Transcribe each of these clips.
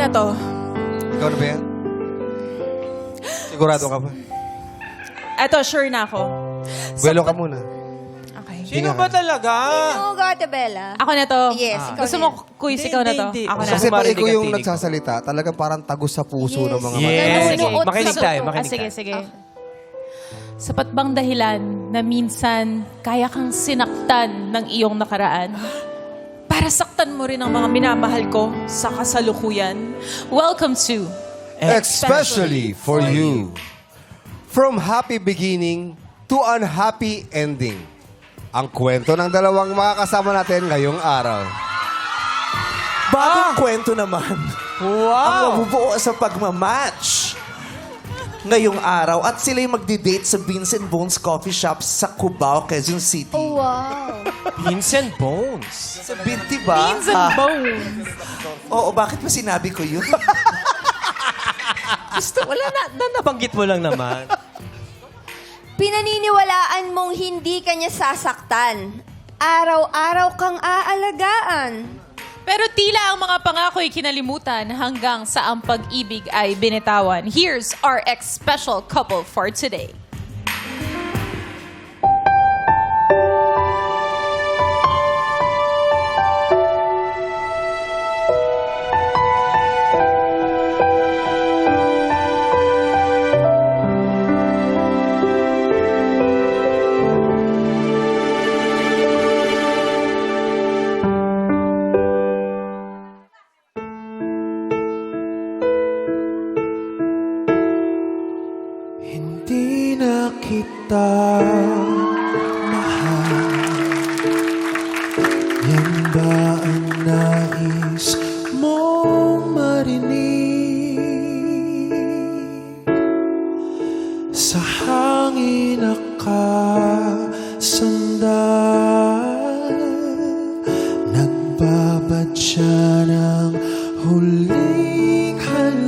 to. Ikaw na ba yan? Sigurado ka ba? Eto, sure na ako. Buwelo ka muna. Okay. Sino ba talaga? Oo, Bella. Ako na to. Yes, ikaw Gusto na mo, yan. quiz, ikaw na to? Hindi. Ako na. Kasi pag marinig ikaw ang yung tinig ko. nagsasalita, talagang parang tagus sa puso Yes. ng mga Yes. Sige. Sige. Makinig tayo, Ah, makinig sige, tayo. sige. Sapat bang dahilan na minsan kaya kang sinaktan ng iyong nakaraan? Para saktan mo rin ang mga minamahal ko sa kasalukuyan. Welcome to Especially for you. From happy beginning to unhappy ending. Ang kwento ng dalawang makakasama natin ngayong araw. Bagong kwento naman. Ang Wow! mabubuo sa pagmamatch ngayong araw. At sila yung magdi-date sa Beans and Bones Coffee Shop sa Cubao, Quezon City. Oh, wow. Vincent Bones. Sa Binti ba? Beans and Bones. Oo, bakit mo sinabi ko yun? Gusto, wala na nabanggit mo lang naman. Pinaniniwalaan mong hindi ka niya sasaktan. Araw-araw kang aalagaan. Pero tila ang mga pangako'y kinalimutan hanggang sa ang pag-ibig ay binitawan. Here's our ex-special couple for today. Hindi na kita mahal. Yan ba ang nais mong marinig? Sa hangin nakasandal, nagbabadya ng huling halik.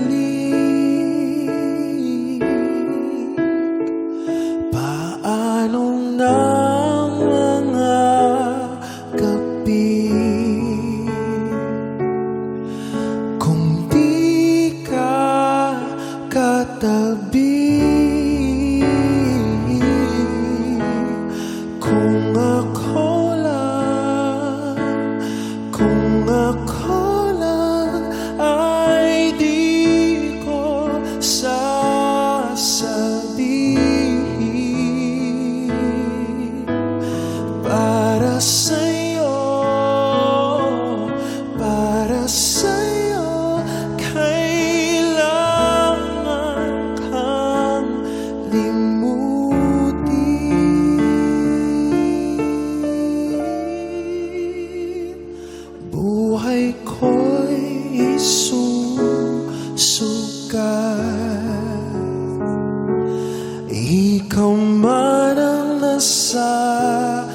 Paano na mga gabi kung di ka katabi? Kung ako lang ay di ko sasabihin para sa'yo, kailangan kang limutin. Buhay ko'y isusukat. Ikaw man ang nasasaktan.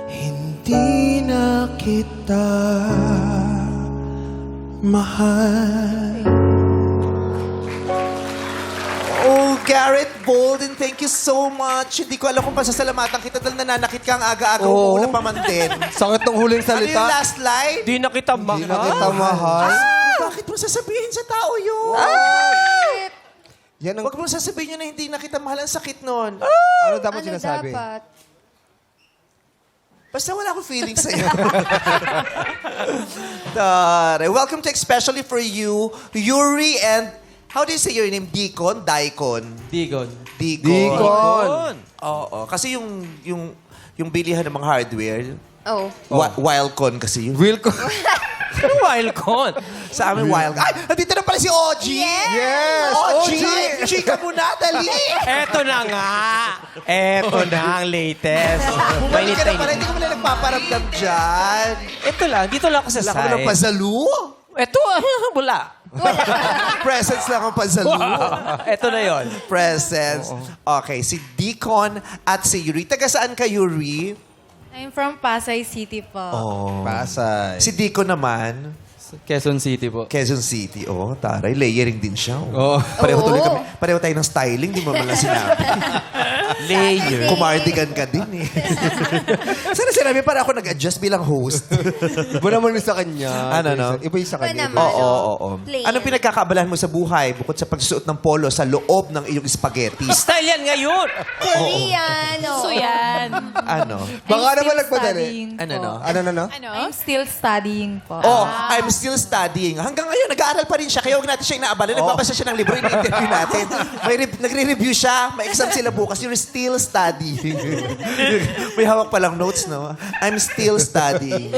Hindi na kita mahal. Oh, Garrett Bolden, thank you so much. Hindi ko alam kung pasasalamatan kita dahil nananakit ka ang aga-aga. Oo. Umuuna pa man din. Sakit ng huling Ano yung salita. last line? Di na kita Hindi na kita mahal. Bakit mo sasabihin sa tao yun? Yan ang... Huwag mo sasabihin yun na hindi na kita mahal. Ang sakit nun. Ano dapat sinasabi? Basta wala akong feelings sa'yo. Tare. Welcome to Especially for You, Yuri and... How do you say your name? Deacon? Daikon? Digon. Deacon. Oo. Kasi yung bilihan ng mga hardware, Oh. Wildcon kasi yun. Will ko... Wildcon. Sa amin, wild. Ay! Nandito na pala si OG! Yes! OG! Chika mo na, dali! Eto na nga. Eto na ang latest. Bumalik Mainit ka na na pala. init. Hindi ko muna nagpaparamdam dyan. Ito lang. Dito lang ako sa Wala ka mo ng side. pazalu? Ito, wala. Presents lang ang pazalu. Ito na yon. Presents. Okay, si Deacon at si Yuri. Taga saan ka, Yuri? I'm from Pasay City po. Oh. Pasay. Si Deacon naman. Quezon City po. Quezon City. Oh, taray. Layering din siya. Oh. Pareho, tuloy Oo. kami, pareho tayo ng styling. Di mo man lang sinabi. Layer. Kumardigan ka din eh. Sana sinabi, para ako nag-adjust bilang host. Iba naman yung sa kanya. Ano, no? Iba yung sa Iba kanya. naman. Oo, oo, oo. Player. Anong pinagkakaabalahan mo sa buhay bukod sa pagsusuot ng polo sa loob ng iyong spaghetti? Style yan ngayon. Korean. oo. So yan. Ano? Baka I'm naman still nagpadali. studying Ano, po. no? Ano? I'm still studying po. Oh, I'm still studying. Hanggang ngayon, nag-aaral pa rin siya. Kaya huwag natin siya inaabala. Nagbabasa siya ng libro, ini-interview natin. Nagre-review siya. May exam sila bukas. You're still studying. May hawak palang notes, no? I'm still studying.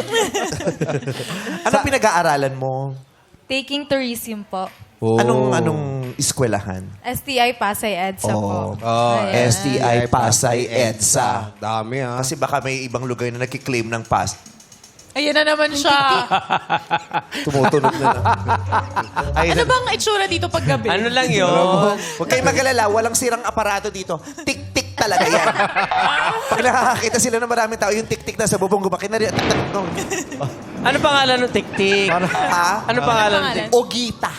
Anong pinag-aaralan mo? Taking tourism po. Anong eskwelahan? STI Pasay EDSA po. Oh, STI Pasay EDSA. Dami ha. Kasi baka may ibang lugar na nagkiklaim ng pass. Ayan na naman siya. Tumutunog na lang. Ayun Ano bang itsura dito pag gabi? Ano lang yun? Huwag kayong mag-alala, walang sirang aparato dito. Tik-tik talaga yan. Pag nakakakita sila ng maraming tao, yung tik-tik na sa bubong gumakin na rin. Ano pangalan ng tik-tik? Ha? Ano pangalan ng tik-tik? Ogita.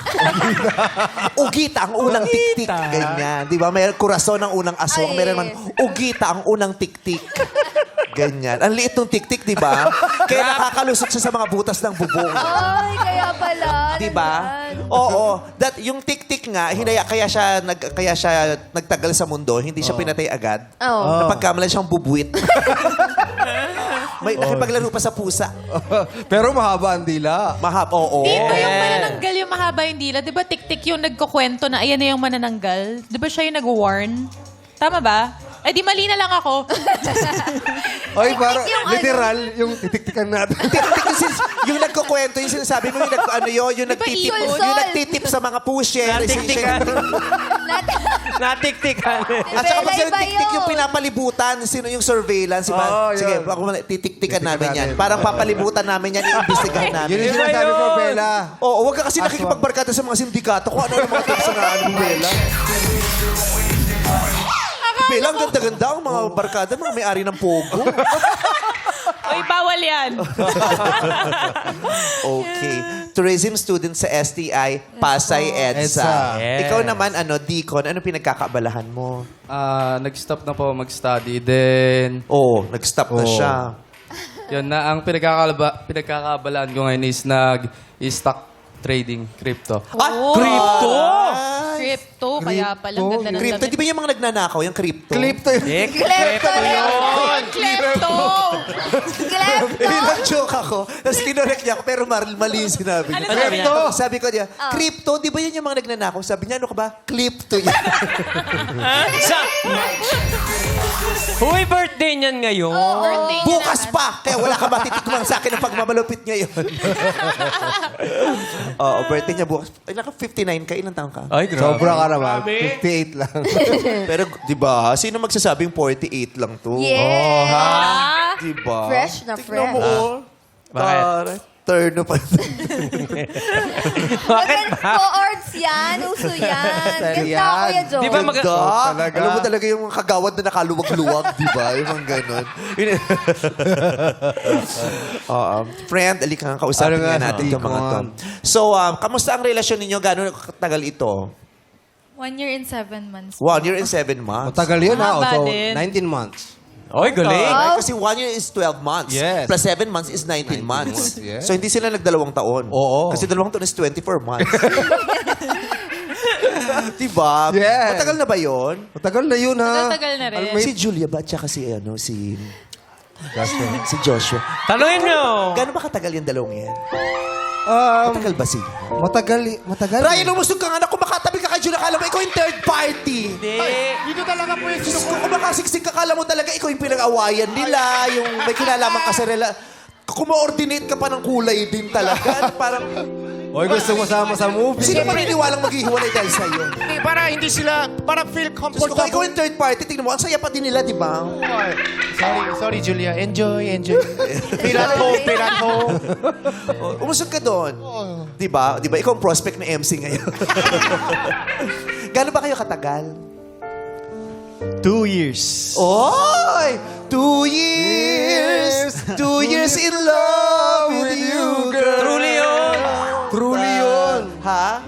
Ogita ang unang tik-tik. Ganyan. Di ba? May kurason ang unang aswang. Ay. Meron man, Ogita ang unang tik-tik. Ganyan. Ang liit ng tik-tik, di ba? Kaya nakakalusot siya sa mga butas ng bubong. Ay, kaya pala. Di ba? Oo. Yung tik-tik nga, kaya siya nagtagal sa mundo, hindi siya pinatay agad. Oo. Napagkamalan siyang bubuit. May nakipaglaro pa sa pusa. Pero mahaba ang dila. Oo. Dito yung manananggal yung mahaba yung dila. Di ba tik-tik yung nagkukwento na ayan na yung manananggal? Di ba siya yung nag-warn? Tama ba? Ay, di mali na lang ako. Oy, parang yung literal, yung titiktikan natin. Tik-tik yung nagkukwento, yung sinasabi mo, yung nagtitip, Sulsol. yung nagtitip sa mga pusher. Natiktikan. Natiktikan. At saka pag Iba yung tik-tik yun. yung pinapalibutan, sino yung surveillance? Diba? Oo, Sige, yun. ako titiktikan namin yan. natin. Parang papalibutan namin yan, iimbestigahan Yun namin. yung sinasabi ko, Bella. Oo, huwag ka kasi nakikipagbarkada sa mga sindikato kung ano ang mga tips na ano, Bella. Bella, ang ganda-ganda ang mga barkada, mga may-ari ng Pogo. Uy, bawal yan. Okay. Tourism student sa STI, Pasay EDSA. Yes. Ikaw naman, Deacon, ano pinagkakaabalahan mo? Nag-stop na po mag-study. Then, Nag-stop na siya. yun na, ang pinagkakabalaan ko ngayon is stock trading, crypto. Crypto! Crypto, kaya palang ganda ng Crypto, di ba yung mga nagnanakaw, yung crypto? Clip to yun. Klepto yun. Klepto! Klepto. Nag-joke ako. Tapos kinorek niya ako, pero mali yung sinabi niya. Ano sabi niya? Sabi ko niya, crypto, di ba yun yung mga nagnanakaw? Sabi niya, ano ka ba? Crypto yan. Huy, birthday niyan ngayon. Birthday niya Bukas naman. pa! Kaya wala ka matitikmang sa akin ng pagmamalupit ngayon. Oo, birthday niya bukas. Ay, naka 59 ka. Ilang taon ka? Ay, grabe. Sobra ka naman. 58 lang. Pero, di ba, sino magsasabing 48 lang to? Yeah. Di ba? Fresh na Tignan fresh. mo, oh. Bakit? Taray. Turno pa. Bakit ba? Co-ords yan. Uso yan. Ganda Yan. ko yan, Joe. Di ba mag- Ganda. talaga. Alam mo talaga yung kagawad na nakaluwag-luwag, di ba? Yung mga ganon. Friend, alika nga, kausapin Ano nga nga, natin yung mga to. Deacon? So, kamusta ang relasyon ninyo? Gano'n katagal ito? 1 year and 7 months. 1 year and 7 months. Matagal yun ha. Mahaba So, din. 19 months. Oy, galing. Right? Kasi 1 year is 12 months. Yes. Plus 7 months is 19 months. months, yes. So, hindi sila nagdalawang taon. Oo. Kasi dalawang taon is 24 months. diba? Yes. Matagal na ba yun? Matagal na yun ha. Matagal na rin. Si Julia ba? Tsaka si Joshua. si Joshua. Tanungin nyo. Gano'n ba katagal yung dalawang yan? Um, Matagal ba sila? matagal. Ryan, umusog ka nga na kumakatabig ka kay Julia. Akala mo ikaw yung third party. Dito talaga po yung Kung kumakasiksik ka, akala mo talaga ikaw yung pinag-awayan nila. Yung may kinalaman ka sa Kumo-ordinate ka pa ng kulay din talaga. Parang, Oy, gusto mo sama sa movie. sino maniniwalang maghihiwalay dahil sa'yo? Para hindi sila, para feel Tapos kung comfortable. ikaw yung third party, tingnan mo, ang saya pa din nila, di ba? Sorry, Julia. Enjoy. Feel at home. Umusog ka doon. Di ba? Di ba? Ikaw ang prospect na MC ngayon. Gano'n ba kayo katagal? 2 years. Oy! 2 years! 2 years in love with you, girl. Truly yun.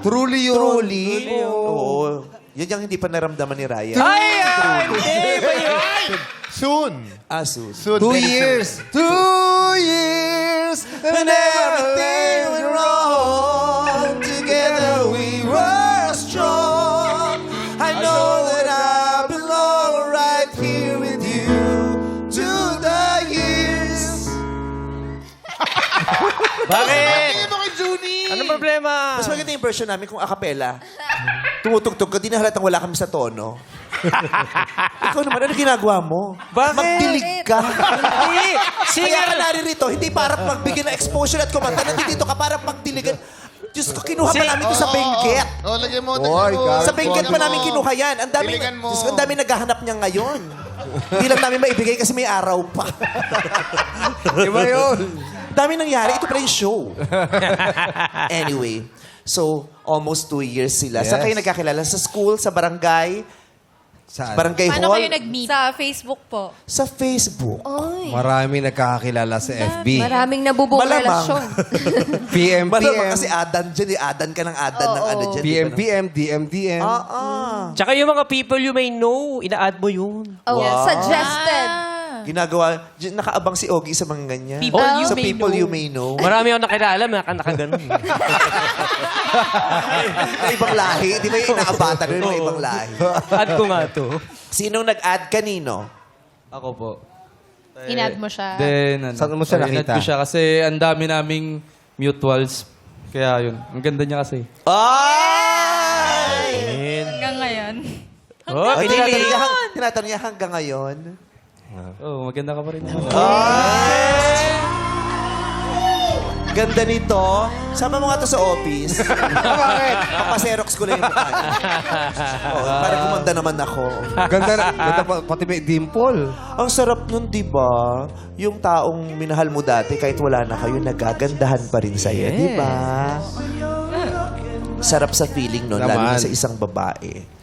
Truly yun. Truly? Oo. Yan yung hindi pa naramdaman ni Ryan. Hindi ba yun? Soon. Sus. Soon. 2 very soon. years. 2 years. And everything went wrong. Together we were strong. I know that I belong right here with you. To the years. Bakit? Ano kay Junie? Anong problema? Mas maganda yung version namin kung a cappella. Tumutugtog ka, di na halatang wala kami sa tono. Ikaw naman, ano ginagawa mo? Bakit? Magdilig ka. Hindi. Kaya Singer. ka naririto, hindi para magbigyan ng exposure at kumanta. Nandito ka para magdiligan. Diyos ko, kinuha pa namin ito sa Benguet. Oh, lagyan mo. Oy, God. Sa Benguet pa namin kinuha yan. Ang dami, Diligan mo. Diyos ko, ang dami naghahanap niya ngayon. Hindi lang namin maibigay kasi may araw pa. Iba yun. Dami nangyari. Ito pala yung show. Anyway, so almost 2 years sila. Yes. Saan kayo nagkakilala? Sa school? Sa barangay? Saan? Barangay Paano hall? kayo nag-meet? Sa Facebook po. Sa Facebook. Marami nagkakakilala sa FB. Maraming nabubuong Malamang. relasyon. PM, Malamang PM. kasi Adan dyan. Adan ka ng Adan ng ano dyan. PM, di ba? PM, DM, DM. Tsaka yung mga people you may know, ina-add mo yun. Oh, suggested. Ginagawa, nakaabang si Ogie sa mga ganyan. People you sa may people know. you may know. Marami ako nakilala, nakaganon. Na ibang lahi. Di ba yung inaabatan rin mga ibang lahi? Add ko nga to. Sinong nag-add kanino? Ako po. Inad mo siya. Then, ano, Saan mo siya inad nakita? ko siya kasi ang dami naming mutuals. Kaya yun. Ang ganda niya kasi. Ay! Hanggang ngayon. Oh, Ay, pinili. tinatanong niya hanggang ngayon. Oh, maganda ka pa rin. Ganda nito. Sama mo nga to sa office. Bakit? Papaserox ko lang yung mukha niya. Para gumanda naman ako. Ganda pati may dimple. Ang sarap nun, di ba? Yung taong minahal mo dati, kahit wala na kayo, nagagandahan pa rin sa'yo, di ba? Sarap sa feeling nun, lalo na Naman. sa isang babae.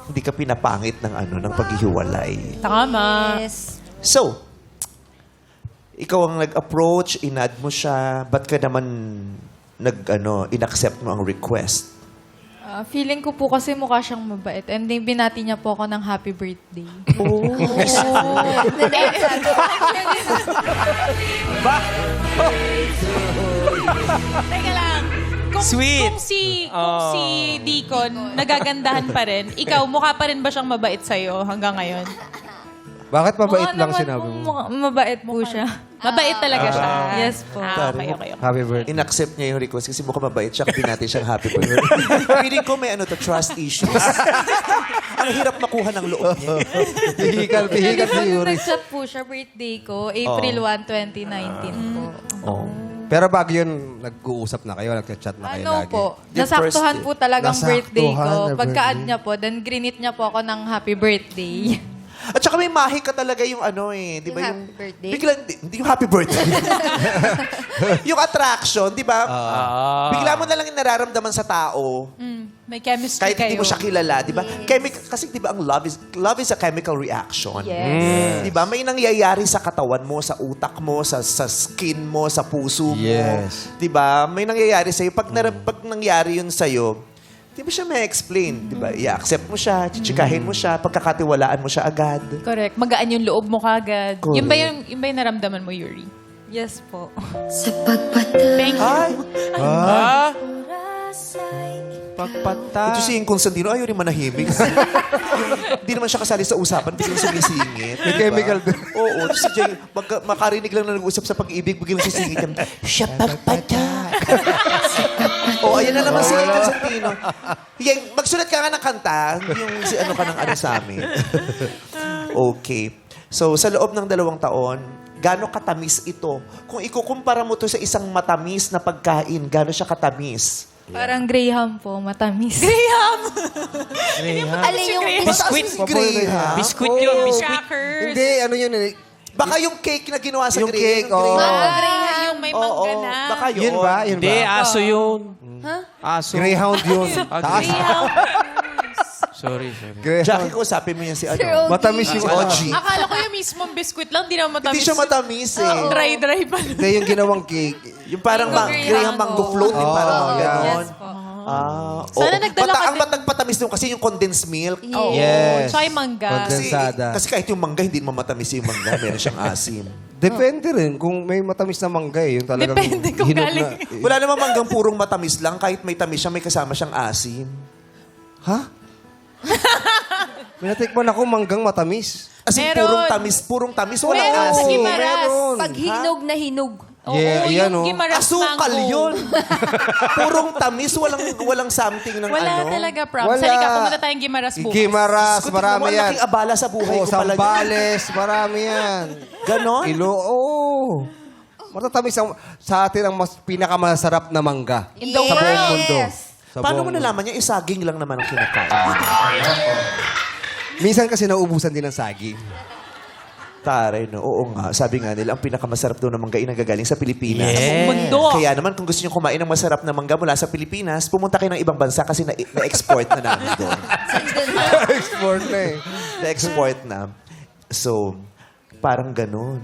Hindi ka pinapangit ng paghihiwalay. Tama. Yes. So, ikaw ang nag-approach, inad mo siya, ba't ka naman in-accept mo ang request? Feeling ko po kasi mukha siyang mabait. And then binati niya po ako ng happy birthday. Teka lang. Sweet. Kung si Deacon nagagandahan pa rin, ikaw, mukha pa rin ba siyang mabait sa'yo hanggang ngayon? Bakit mabait Mukha lang naman sinabi po, mo? Mabait po siya. Mabait talaga siya. Yes po. Okay. Happy birthday. In-accept niya yung request kasi mukhang mabait siya, kapag natin siyang happy birthday. Feeling ko may trust issues. Ang hirap makuha ng loob niya. Vehicle si Yuri. Nag-chat po siya, birthday ko, April 1, 2019 po. Oh. Pero bago yun, nag-uusap na kayo, nag-chat na kayo Ano lagi. po, Yung nasaktuhan first po talagang Nasaktuhan birthday ko. na Pagka-add birthday. niya po, then grinit niya po ako ng happy birthday. At saka may mahi ka talaga yung di ba Yung happy birthday? Biglang, hindi yung happy birthday. yung attraction, di ba? Bigla mo na lang yung nararamdaman sa tao. May chemistry Kahit kayo. hindi mo siya kilala, di ba? Kasi di ba ang love is a chemical reaction. Yes. Di ba? May nangyayari sa katawan mo, sa utak mo, sa skin mo, sa puso mo. Yes. Di ba? May nangyayari sa'yo. Pag nangyari yun sa'yo, di ba siya may explain? Di ba? I-accept mo siya, chichikahin mo siya, pagkakatiwalaan mo siya agad. Correct. Magaan yung loob mo kagad. Correct. Yun ba yung naramdaman mo, Yuri? Yes po. Thank you. Ay! Ha? Pagpata. Ito si Yung Constantino, ayaw rin manahimik. Hindi naman siya kasali sa usapan, biglang sumisingit. May Diba? chemical doon. Oo. Si Jay, makarinig lang na nag-usap sa pag-ibig, biglang sisingit yan. Siya pagpata. Ayan na naman si Yung Constantino. Yang, magsulat ka nga ng kanta, yung si ano ka ng ano sa amin. Okay. So, sa loob ng 2 taon, gaano katamis ito? Kung ikukumpara mo to sa isang matamis na pagkain, gaano siya katamis? Parang Graham po, matamis. Alin yung Biscuit. Graham. Biscuit yun, biscuit. Crackers. Hindi, ano yun eh. Baka yung cake na ginawa sa Yung cake, oo. Yung may mangga Oo, na. baka yun. Yun ba? Yun Hindi, ba? aso yun. Aso. Greyhound yun. Taas. Sorry. Jackie, kausapin mo yan si ano. Matamis yung ano. Oji. Akala ko yung mismong biskuit lang, di naman matamis. Hindi siya matamis eh. Dry pa. Hindi yung ginawang cake. Yung parang Graham Graham mango float, yung parang Oo, ganon. Yes po. Sana nagdala ka Ang matagpatamis nung kasi yung condensed milk. Oo. Yes. Tsaka yung mangga. Condensada. Kasi kahit yung mangga, hindi naman matamis yung mangga. Meron siyang asim. Depende rin kung may matamis na mangga eh. Yung talagang Depende kung hinog galing. na- Wala namang manggang purong matamis lang. Kahit may tamis siya, may kasama siyang asim. Ha? May natikman ako manggang matamis. As in, Meron. purong tamis, walang Meron sa asim. Gimaras. meron. Pag hinog na hinog. Oo, Yeah, yan, yung oh. Gimaras Asukal mango. yun. Purong tamis, walang something ng Wala ano. talaga, props. Wala. Halika, pumunta tayong Gimaras bukas. Gimaras, Diyos ko, marami tingnan mo, ang yan. laking abala sa buhay Oh, ko pala. Sambales, marami yan. Ganon? Oo. Matatamis ang, sa atin ang pinakamasarap na mangga. In the Sa buong world. mundo. Sa Paano buong mo nalaman niya? Isaging lang naman ang kinakain. Minsan kasi nauubusan din ng saging. Taray, no? Oo nga. Sabi nga nila, ang pinakamasarap daw na mangga ay nagagaling sa Pilipinas. Sa buong mundo. Kaya naman, kung gusto niyo kumain ng masarap na mangga mula sa Pilipinas, pumunta kayo ng ibang bansa kasi na-export na namin doon. Export na eh. Na-export na. So, parang ganun.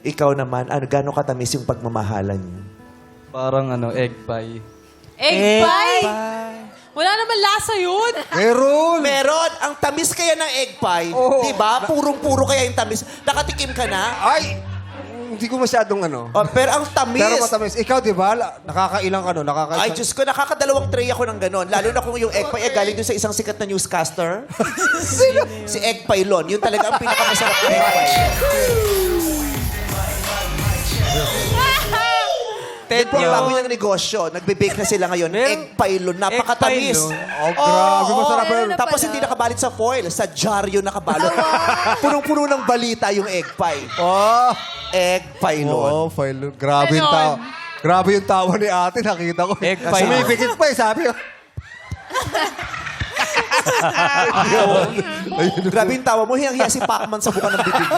Ikaw naman, gano'ng katamis yung pagmamahalan niyo? Parang egg pie. Egg pie? Wala naman lasa yun. Meron! Meron! Ang tamis kaya ng egg pie. Oo. Diba? Purong-puro kaya yung tamis. Nakatikim ka na? Ay! Hindi ko masyadong Oh, pero ang tamis. Pero matamis. Ikaw, di ba? Nakakailang ka no? Ay, Diyos ko, nakakadalawang tray ako ng ganon. Lalo na kung yung egg pie galing dun sa isang sikat na newscaster. Si Egg Pie Lon. Yun talaga ang pinakamasarap na egg pie. Ted Ito ang bago niyang negosyo. Nagbe-bake na sila ngayon. Egg Pie Lon. Napakatamis. Oh, grabe. Masarap meron yun. na Tapos pala. hindi nakabalot sa foil. Sa jar yun nakabalot. Punong-puno ng balita yung egg pie. Oh! Egg Pie Lon. Oo, file. Grabe yung Ganon. tawa. Grabe yung tawa ni ate. Nakita ko. Egg pie. Sumipikit pa eh. Sabi ko. Grabe yung tawa mo. Hiyang-hiya si Pacman sa buka ng bibig mo.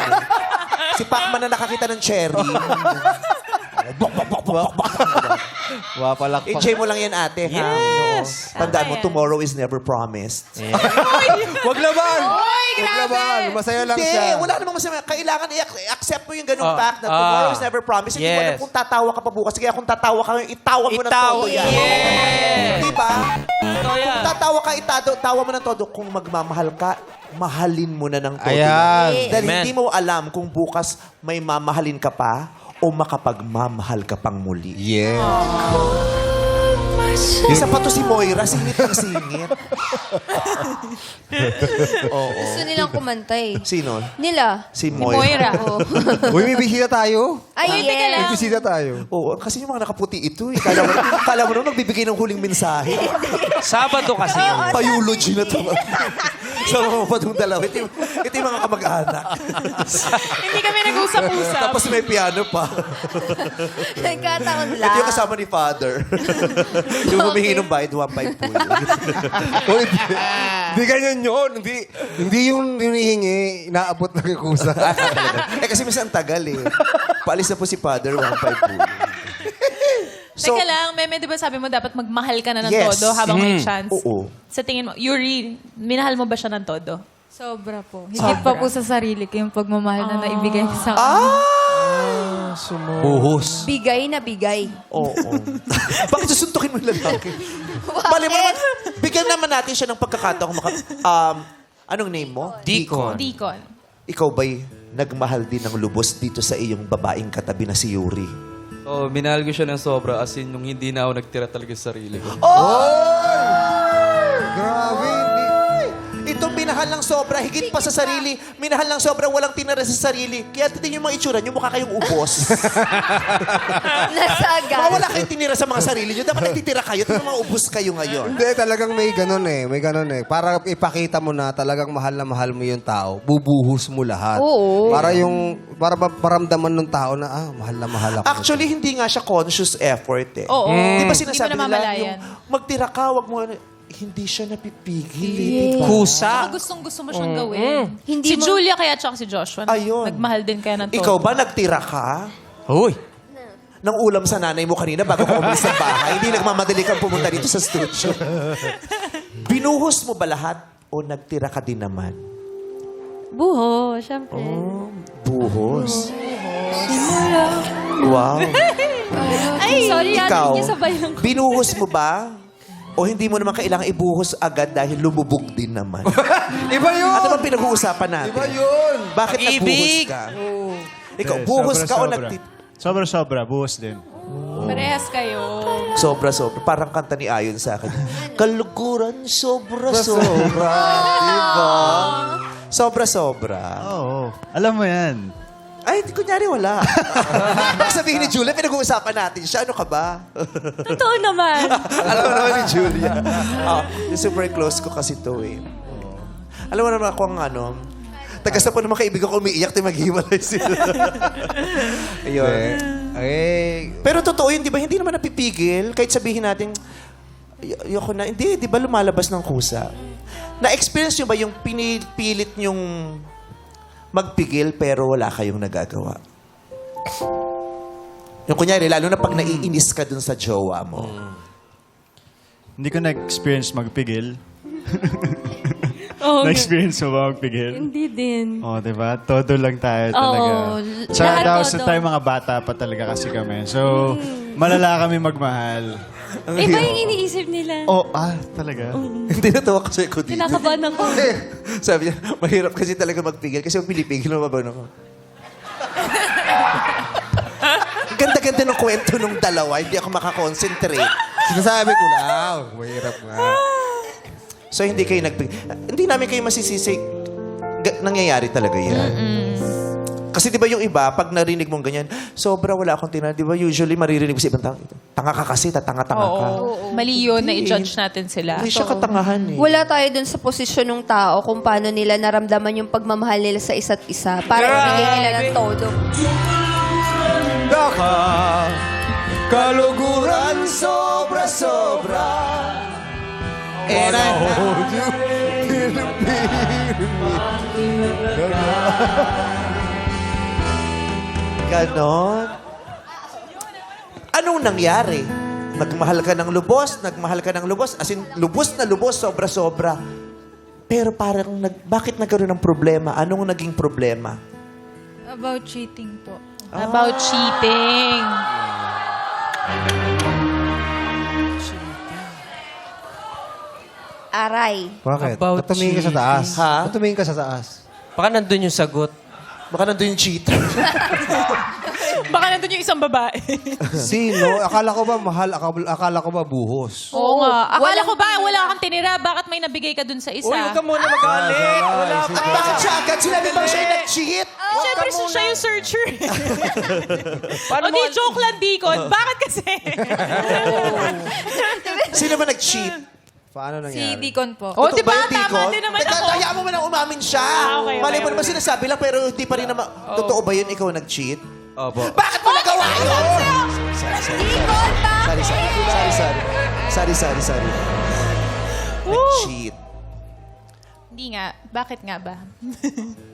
Si Pacman na nakakita ng cherry. Wapalakpak. Enjoy mo lang yan, ate. Ha? Yes. Oo. Tandaan mo, Tama yan. tomorrow is never promised. Wag naman! Oy, Wag naman! Masaya lang Hindi, siya. wala namang masama. Kailangan i-accept mo yung ganung fact na tomorrow is never promised. Hindi mo Yes. alam kung tatawa ka pa bukas. Kaya kung tatawa ka ngayon, itawa mo ng Itawa, todo yan. yes. Di ba? Totoo yan. Kung tatawa ka, tawa mo ng todo. Kung magmamahal ka, mahalin mo na ng todo. Ayan. Dahil Amen. hindi mo alam kung bukas may mamahalin ka pa o makapagmamahal ka pang muli. Yeah. Isa pa to si Moira, singit ang singit. Gusto nilang kumanta eh. Sino? Nila. Si Moira. Oo. Uy, may bisita tayo. Ay, Uy, teka lang. May bisita tayo. Oo, kasi yung mga nakaputi ito eh. Kala mo naman nagbibigay ng huling mensahe. Sabado kasi yun. Biology na to. Sa mga patong dalawa. Ito yung mga kamag-anak. Hindi kami nag-usap-usap. Tapos may piano pa. Nagkataon Ito lang. yung kasama ni Father. Yung humingi ng bayad, 1.5 po yun. Uy, hindi ganyan yun. Hindi yung hinihingi, inaabot na yung kusa. Kasi minsan ang tagal eh. Paalis na po si Father, 1.5 po. Teka lang, Meme, di ba sabi mo dapat magmahal ka na ng Yes. todo habang may chance? Oo. Sa tingin mo, Yuri, minahal mo ba siya ng todo? Sobra po. Hindi pa po sa sarili ko yung pagmamahal na naibigay niya sa akin. Buhos. Bigay na bigay. Oo. Bakit susuntukin mo yung lalaki? Bali mo naman, bigyan naman natin siya ng pagkakataong anong name mo? Deacon. Deacon. Ikaw ba'y nagmahal din ng lubos dito sa iyong babaeng katabi na si Yuri? Oh, minahal ko siya ng sobra as in nung hindi na ako nagtira talaga sa sarili ko. Grabe. Itong minahal ng sobra, higit pa sa sarili. Minahal ng sobra, walang tinira sa sarili. Kaya titignan yung mga itsura nyo, mukha kayong ubos. Nasagan. Wala kayong tinira sa mga sarili nyo. Dapat nagtitira kayo. Tingnan mga ubos kayo ngayon. Hindi, talagang may ganun eh. May ganun eh. Para ipakita mo na talagang mahal na mahal mo yung tao, bubuhos mo lahat. Oo. Para maramdaman ng tao na, mahal na mahal ako. Actually, hindi nga siya conscious effort eh. Oo. Di ba Hindi sinasabi mo nila, namamalayan. yung magtira ka, wag mo, hindi siya napipigil eh. di ba? Kusa. Baka gustong-gusto mo siyang gawin. Hindi si mo- Julia kaya tsaka si Joshua. Ayun. Nagmahal din kaya ng todo. Ikaw ba nagtira ka Uy. ng ulam sa nanay mo kanina bago ka umalis ng bahay? Hindi nagmamadali kang pumunta dito sa studio. Binuhos mo ba lahat o nagtira ka din naman? Buho, syempre. Buhos. Wow. Ay, sorry, Ikaw, niya sabayan ko. binuhos mo ba? O hindi mo naman kailangan ibuhos agad dahil lumubog din naman? Iba yun! Ano bang pinag-uusapan natin? Iba yun! Bakit nagbuhos ka? Ikaw, buhos ka o nagtit... Sobra-sobra, buhos din. Parehas kayo. Sobra-sobra. Parang kanta ni Ayon sa akin. Kaluguran, sobra-sobra. Diba? Sobra-sobra. Oo, alam mo yan. Ay, kunyari wala. Baka sabihin ni Julia, pinag-uusapan natin siya. Ano ka ba? Totoo naman. Alam mo naman ni Julia. Yung super close ko kasi to eh. Alam mo naman ako ang tagas na po ng mga kaibigan ko umiiyak tayo maghiwalay sila. Ayun. Pero totoo yun, di ba? Hindi naman napipigil. Kahit sabihin natin, ayoko na. Hindi, di ba lumalabas ng kusa? Na-experience nyo ba yung pinipilit nyong magpigil pero wala kayong nagagawa? Yung kunyari, lalo na pag naiinis ka dun sa jowa mo. Hindi ko na-experience magpigil. Oo. Na-experience mo ba magpigil? Hindi din. Oo, diba? Todo lang tayo talaga. Tsaka lahat daw todo. sa tayo mga bata pa talaga kasi kami. So, malala kami magmahal. Iba yung iniisip nila. Oh, talaga? Hindi natawa kasi ako dito. Kinakabahan ako. Sabi niya, mahirap kasi talaga magpigil. Kasi yung pinipigil mo ba ako? Ganda-ganda ng kwento nung dalawa. Hindi ako makakonsentrate. Sinasabi ko lang. Mahirap nga. So, hindi kayo nagpigil. Hindi namin kayo masisisi. Nangyayari talaga yan. Kasi di ba yung iba, pag narinig mong ganyan, sobra wala akong tinanong. Di ba usually maririnig mo sa ibang tao, tanga ka kasi, tatanga-tanga ka. Mali yun na i-judge natin sila. Hindi siya katangahan eh. Wala tayo dun sa posisyon ng tao kung paano nila naramdaman yung pagmamahal nila sa isa't isa. Para ibigay nila ng todo. Kaluguran sobra-sobra. And I hold you in the Ganon. Anong nangyari? Nagmahal ka ng lubos, as in, lubos na lubos, sobra-sobra. Pero parang, bakit nagkaroon ng problema? Anong naging problema? About cheating po. About cheating. Aray. Bakit? About Ba't tumingin ka sa taas? Ha? Ba't tumingin ka sa taas? Baka nandun yung sagot. Baka nandun yung cheater. Baka nandun yung isang babae. Sino? Akala ko ba mahal? Akala ko ba buhos? Oo nga. Akala walang ko ba wala kang tinira? Bakit may nabigay ka dun sa isa? Uy, huwag ka muna magalit. Wala pa. At bakit siya agad? Sinabi bang siya yung nag-cheat? Siyempre siya yung searcher. Paano O di, joke lang, Deacon. Bakit kasi? Sino ba nag-cheat? Paano Si nangyari? Deacon po. O, di ba? Totoo ba yun, Tama Deacon? din naman Teka, ako. hayaan mo man umamin siya. Okay, Mali mo okay. naman sinasabi lang, pero hindi pa rin naman. Totoo ba yun, ikaw nag-cheat? Opo. Bakit mo nagawa yun? Sorry. Nag-cheat. Hindi nga. Bakit nga ba?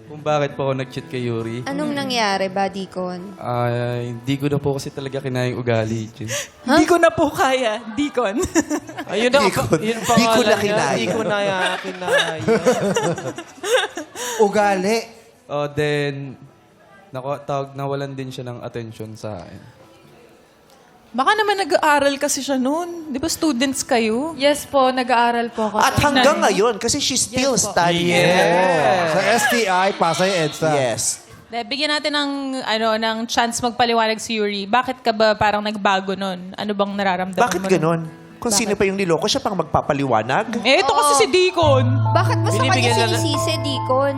Kung bakit po ako nag-cheat kay Yuri, Anong nangyari ba, Deacon? hindi ko na po kasi talaga kinayang ugali. Jin. Hindi ko na po kaya, Deacon. Ayun na. Di ko Yun na pangalan niya. kinaya. Di ko na kinaya. Ugali. Then, nawalan din siya ng attention sa akin. Baka naman nag-aaral kasi siya noon. Di ba students kayo? Yes po, nag-aaral po ako. At hanggang ngayon, kasi she's still studying. Sa STI, Pasay EDSA. Yes. Bigyan natin ng chance magpaliwanag si Yuri. Bakit ka ba parang nagbago nun? Ano bang nararamdaman Bakit mo? ganon? Kung sino pa yung niloko, siya pang magpapaliwanag? Eh, ito kasi si Deacon. Bakit mo sa kanya Binibigyan na- sinisisi, Deacon?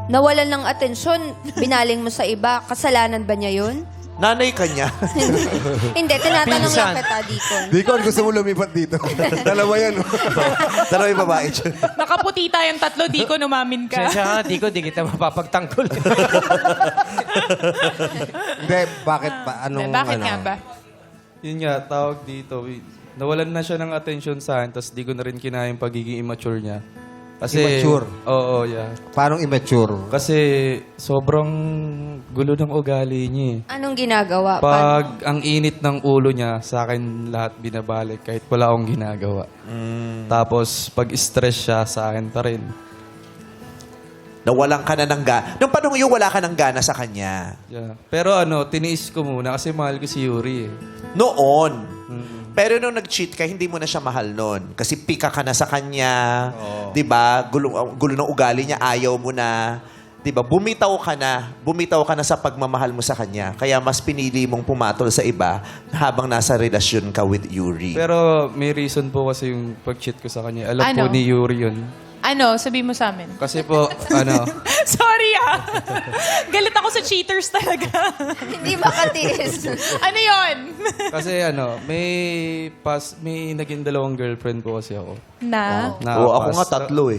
Nawalan ng atensyon, binaling mo sa iba, kasalanan ba niya yun? Nanay ka niya. Hindi, tinatanong Pinsan. lang kita, Deacon. Deacon, gusto mo lumipat dito. Dalawa yan. oh. Dalawa yung babae dyan. Nakaputi tayong tatlo, Deacon, umamin ka. Siya, di kita mapapagtanggol. Hindi, bakit pa? Anong, Bakit nga ba? Yun nga, tawag dito. Nawalan na siya ng attention sa akin, tapos di ko na rin kinayang pagiging immature niya. Kasi, Immature? Oo, yeah. Paano immature? Kasi sobrang gulo ng ugali niya eh. Anong ginagawa? Pag ang init ng ulo niya, sa akin lahat binabalik kahit wala akong ginagawa. Tapos pag stress siya, sa akin pa rin. Nawalan ka na ng gana. Nung panahon yung wala ka ng gana sa kanya. Yeah. Pero tiniis ko muna kasi mahal ko si Yuri eh. Noon. Pero nung nag-cheat ka, hindi mo na siya mahal nun. Kasi pika ka na sa kanya, di ba? Gulo ng ugali niya, ayaw mo na. Di ba? Bumitaw ka na sa pagmamahal mo sa kanya. Kaya mas pinili mong pumatol sa iba habang nasa relasyon ka with Yuri. Pero may reason po kasi yung pag-cheat ko sa kanya. Alam po Ano? ni Yuri yun. Ano? Sabi mo sa amin. Kasi po, ano, Sorry Galit ako sa cheaters talaga. Hindi makatiis. Ano yon? kasi ano, may naging dalawang girlfriend po kasi ako. Na? Na Oo, ako nga tatlo eh.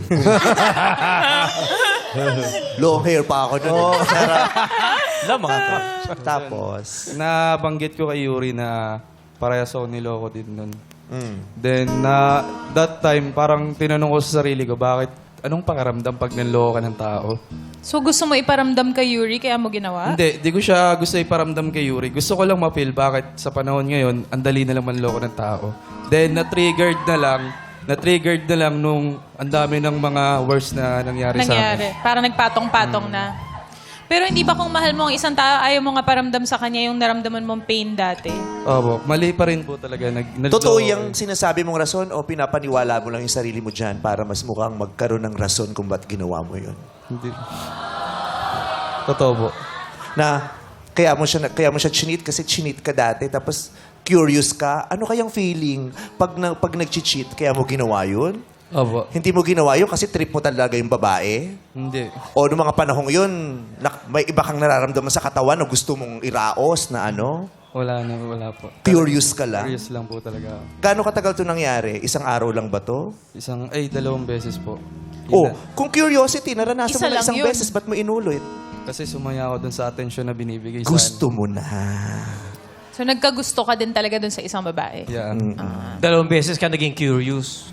Long hair pa ako nun. Tapos, Nabanggit ko kay Yuri na parehas ako niloko din nun. mm. Then, that time, parang tinanong ko sa sarili ko, anong pakiramdam pag nanloko ka ng tao? So gusto mo iparamdam kay Yuri kaya mo ginawa? Hindi, di ko siya gusto iparamdam kay Yuri. Gusto ko lang ma-feel bakit sa panahon ngayon, ang dali na lang manloko ng tao. Then, na-triggered na lang nung ang dami ng mga worst na nangyari sa akin. Parang nagpatong-patong na. Pero hindi ba kung mahal mo ang isang tao, ayaw mo nga paramdam sa kanya yung naramdaman mong pain dati? Opo, mali pa rin po talaga. Totoo yung sinasabi mong rason o pinapaniwala mo lang yung sarili mo dyan para mas mukhang magkaroon ng rason kung ba't ginawa mo yun? Hindi. Totoo po. Na kaya mo siya chinit kasi chinit ka dati tapos curious ka. Ano kayang feeling pag nag-cheat kaya mo ginawa yun? Opo. Hindi mo ginawa yun kasi trip mo talaga yung babae? Hindi. O noong mga panahong yun, may iba kang nararamdaman sa katawan o gusto mong iraos na ano? Wala po. Curious ka lang? Curious lang po talaga. Gaano katagal to nangyari? Isang araw lang ba to? 2 beses po. Oh, kung curiosity, naranasan Isa mo na lang isang yun. beses, ba't mo inulit? Kasi sumaya ako dun sa atensyon na binibigay sa Gusto mo na. So nagkagusto ka din talaga dun sa isang babae? Yeah. 2 beses ka naging curious.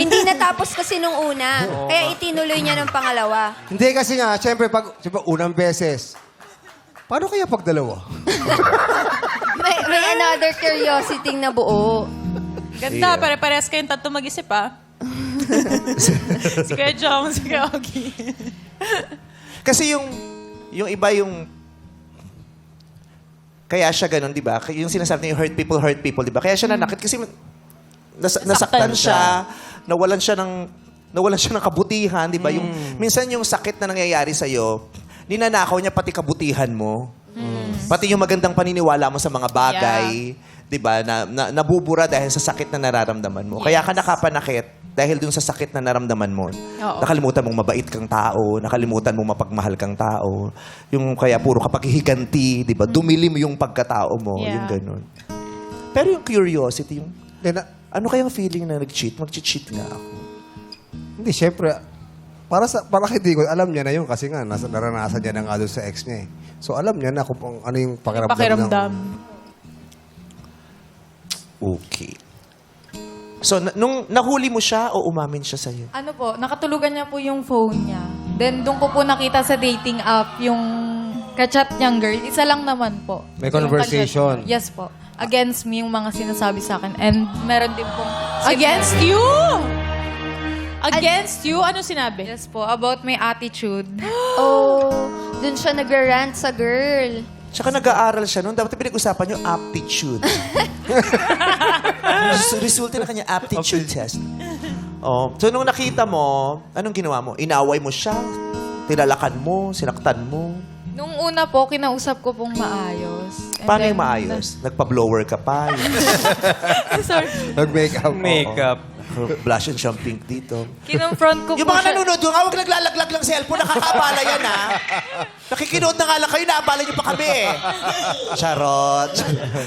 Hindi natapos kasi nung una. Kaya itinuloy niya nung pangalawa. Hindi kasi nga, siyempre, pag unang beses, paano kaya pag dalawa? May another curiosity na buo. Ganda, pare-pares kayong tatlo mag-isip si Kuya Jong, si Kuya Ogie. Kasi yung iba yung... Kaya siya ganun, di ba? Yung sinasabi niya, hurt people, di ba? Kaya siya nanakit kasi nasaktan siya, nawalan siya ng kabutihan, di ba? Yung, minsan yung sakit na nangyayari sa'yo, ninanakaw niya pati kabutihan mo. Pati yung magandang paniniwala mo sa mga bagay, di ba? Na nabubura dahil sa sakit na nararamdaman mo. Kaya ka nakapanakit dahil dun sa sakit na naramdaman mo. Oo. Nakalimutan mong mabait kang tao, nakalimutan mong mapagmahal kang tao. Yung kaya puro kapag higanti, di ba? Dumilim yung pagkatao mo, Yeah. yung ganun. Pero yung curiosity, yung Hindi, ano kayang feeling na nag-cheat? Mag-cheat nga ako. hindi, siyempre, para kay Digo, alam niya na yun kasi nga, naranasan niya na nga doon sa ex niya eh. So, alam niya na kung ano yung Pakiramdam. Okay. So, nung nahuli mo siya o umamin siya sa'yo? Ano po, nakatulugan niya po yung phone niya. Then, doon ko po nakita sa dating app yung kachat niyang girl. Isa lang naman po. May Yung conversation. kachat niya. Yes po. Against me yung mga sinasabi sa akin. And meron din pong... Against you? Against you? Ano sinabi? Yes po, about my attitude. Oh, dun siya nag-rant sa girl. Tsaka nag-aaral siya noon. Dapat pinag-usapan yung aptitude. Resulta na kanya aptitude test. Oh, so nung nakita mo, anong ginawa mo? Inaway mo siya? Tilalakan mo? Sinaktan mo? Nung una po, kinausap ko pong maayos. And Paano then, yung maayos? Nagpa-blower ka pa? Sorry. Nag-makeup. Makeup. Blush and siyang pink dito. Kinonfront ko Yung po mga siya. nanonood doon, huwag naglalaglag ng cellphone, nakakabala yan, ha? Nakikinood na nga lang kayo, naabala niyo pa kami, eh. Charot.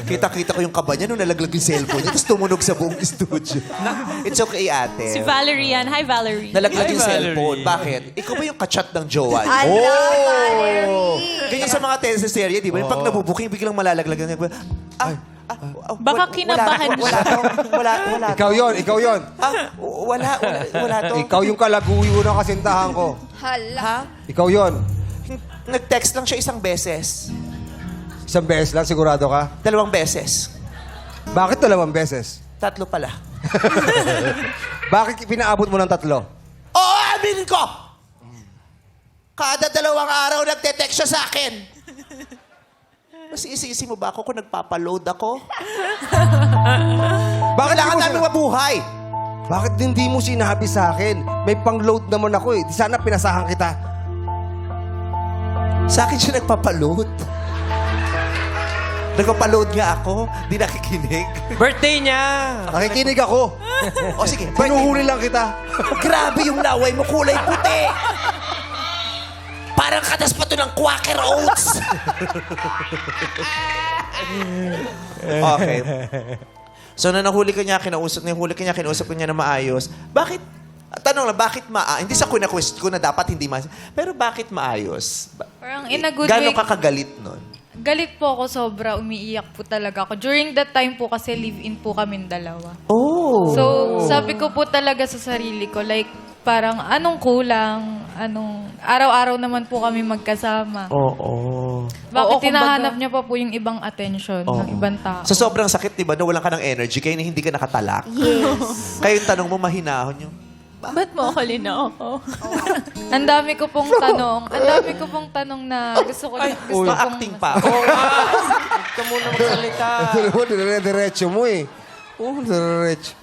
Kita-kita ko yung kaba niya nung nalaglag yung cellphone niya, tapos tumunog sa buong studio. It's okay, ate. Si Valerie yan. Hi, Valerie. Nalaglag yung Hi, cellphone. Valerie. Bakit? Ikaw ba yung kachat ng jowa niya? Ala, Valerie! Ganyan sa mga teleserye, di ba? Yung pag nabubuking, biglang malalaglag yung Baka kinabahan wala to. Wala to. Ikaw yon. Wala to. Ikaw yung kalaguyo ng kasintahan ko. Hala. Ha? Ikaw yon. Nag-text lang siya isang beses. Isang beses lang, sigurado ka? 2 beses. Bakit 2 beses? 3 pala. Bakit pinaabot mo ng 3? Oo, aminin ko! Kada 2 araw nagte-text siya sa akin. Mas isi-isi mo ba ako kung nagpapaload ako? Bakit Kailangan di mo namin mabuhay. Bakit hindi mo sinabi sa akin? May pang-load naman ako eh. Di sana pinasahan kita. Sa akin siya nagpapaload. Nagpapaload nga ako. Di nakikinig. Birthday niya! Nakikinig ako. O sige, birthday. Pinuhuli lang kita. Grabe yung laway mo, kulay puti. Parang katas pa to ng Quaker Oats. Okay. So, nahuli ka niya, kinausap ko niya na maayos. Bakit, tanong lang, bakit hindi sa kuna-question ko na dapat hindi pero bakit maayos? Parang in a good Gano'n way. ka kagalit nun? Galit po ako sobra, umiiyak po talaga ako. During that time po kasi live-in po kaming dalawa. Oh. So, sabi ko po talaga sa sarili ko, like, parang anong kulang, araw-araw naman po kami magkasama. Oo. Bakit Oo, tinahanap niya pa po yung ibang attention ng ibang tao? So, sobrang sakit, di ba, na walang ka ng energy, kaya na hindi ka nakatalak. Yes. Kaya yung tanong mo, mahinahon yung, Ba't mo ako linoko? Ang dami ko pong tanong na gusto ko pong acting pa. Huwag ka muna magsalita. Ito naman, dire-diretso mo eh. Dire-diretso.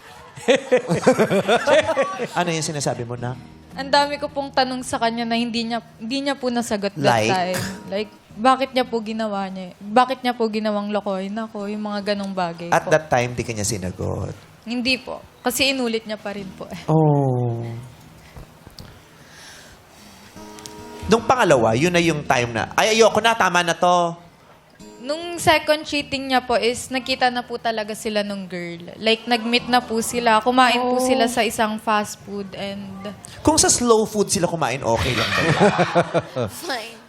Ano yung sinasabi mo na? Ang dami ko pong tanong sa kanya na hindi niya po nasagot that Like? time. Like, bakit niya po ginawa niya? Bakit niya po ginawang lokohin ako? Yung mga ganong bagay At po. that time, di ka niya sinagot. Hindi po. Kasi inulit niya pa rin po. Oh. Nung pangalawa, yun na yung time na, ay, ayoko na, tama na to. Nung second cheating niya po is nakita na po talaga sila nung girl. Like, nag-meet na po sila. Kumain po sila sa isang fast food and... Kung sa slow food sila kumain, okay lang ba? Fine.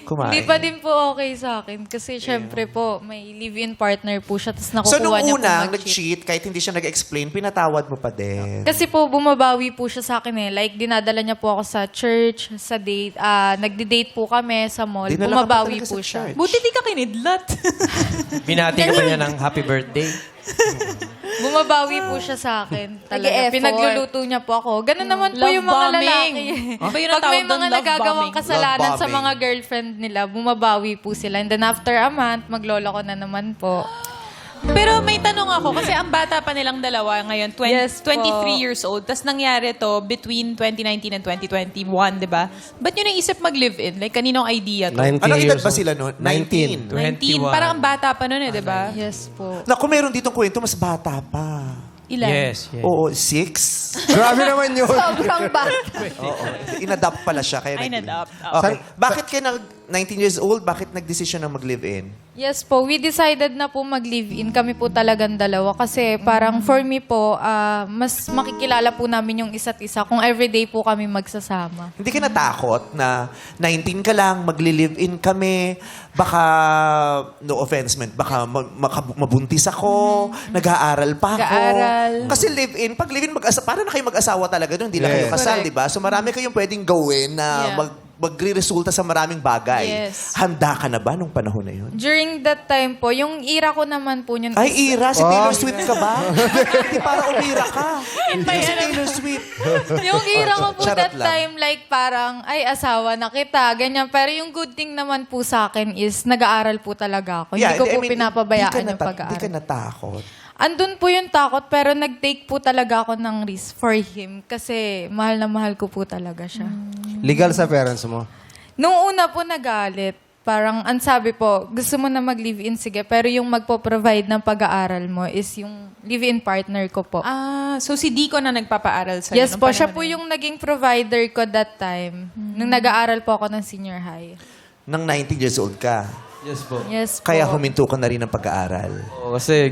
Kumain. Hindi pa din po okay sa akin. Kasi syempre po, may live-in partner po siya. Tapos nakukuha So, nung niya po unang mag-cheat. nag-cheat, kahit hindi siya nag-explain, pinatawad mo pa din. Kasi po, bumabawi po siya sa akin eh. Like, dinadala niya po ako sa church, sa date. Nagdi-date po kami sa mall. Dinala ka pa Bumabawi talaga po sa siya. church. Buti di ka kinidlat. Binati ka ba niya ng happy birthday? Bumabawi po siya sa akin. Talaga. Nag-e-effort. Pinagluluto niya po ako. Ganun naman po Love yung mga bombing. lalaki. Iba yung Pag may natawag doon, mga love nagagawang bombing. kasalanan Love sa bombing. mga girlfriend nila, bumabawi po sila. And then after a month, maglolo ko na naman po. Pero may tanong ako, kasi ang bata pa nilang dalawa ngayon, Yes po. 23 years old, tas nangyari to between 2019 and 2021, di ba? Ba't nyo naisip mag-live-in? Like, kaninong idea to? 19 Anong edad years ba old. sila noon? 19. 19. Parang ang bata pa nun eh, di ba? Yes po. Naku, meron ditong kwento, mas bata pa. Ilan? Yes. Oo, 6. Grabe naman yun. Sobrang bata. Oo. Inadapt pala siya. Kaya Ay, nag-live. nadapt. Okay. Bakit kayo 19 years old, bakit nag-decision na mag-live-in? Yes po, we decided na po mag-live-in. Kami po talagang dalawa. Kasi parang for me po, mas makikilala po namin yung isa't isa kung everyday po kami magsasama. Hindi ka natakot na 19 ka lang, magli-live-in kami, baka, no offense man, baka mabuntis ako, nag-aaral pa ako. Nag-aaral. Kasi live-in, pag live-in, parang na kayo mag-asawa talaga doon, hindi na kayo Yes. kasal, Correct. di ba? So marami kayong pwedeng gawin na Yeah. magre-resulta sa maraming bagay. Yes. Handa ka na ba nung panahon na yun? During that time po, yung ira ko naman po yun Ay, is- Ira, si Taylor Swift ka ba? Hindi para umira ka. Si Taylor Swift. yung ira ko po Charot that lang. time, like parang, ay, asawa na kita, ganyan. Pero yung good thing naman po sa akin is, nag-aaral po talaga ako. Hindi ko po pinapabayaan yung Hindi ka pag-aaral. natakot. Andun po yung takot, pero nag-take po talaga ako ng risk for him. Kasi mahal na mahal ko po talaga siya. Legal sa parents mo. Nung una po nagalit, parang ang sabi po, gusto mo na mag-live-in, sige. Pero yung magpo-provide ng pag-aaral mo is yung live-in partner ko po. So si Dico na nagpapaaral sa'yo? Yes nung po, panahon siya na po yun? yung naging provider ko that time. Nung nag-aaral po ako ng senior high. Nang 19 years old ka. Yes po. Yes po. Kaya huminto ka na rin ng pag-aaral. Oo, kasi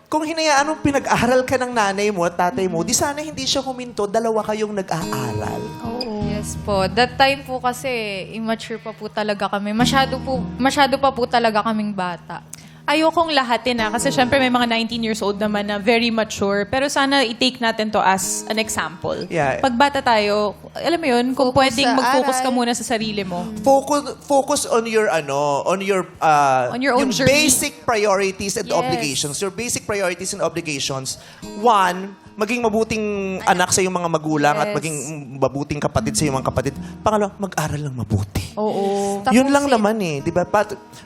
Kung hinayaan mong pinag-aral ka ng nanay mo at tatay mo, di sana hindi siya huminto, dalawa kayong nag-aaral. Yes po. That time po kasi immature pa po talaga kami. Masyado pa po talaga kaming bata. Ayokong lahatin kasi syempre may mga 19 years old naman na very mature. Pero sana i-take natin to as an example. Yeah. Pag bata tayo, alam mo yun, kung Focus pwedeng sa mag-focus ka aral. muna sa sarili mo. Focus on your On your yung own journey. basic priorities and Yes. obligations. Your basic priorities and obligations. One, maging mabuting anak sa iyong mga magulang at Yes. maging mabuting kapatid sa iyong mga kapatid. Pangalawa, mag-aral lang mabuti. Oo. Yun lang naman eh, di ba?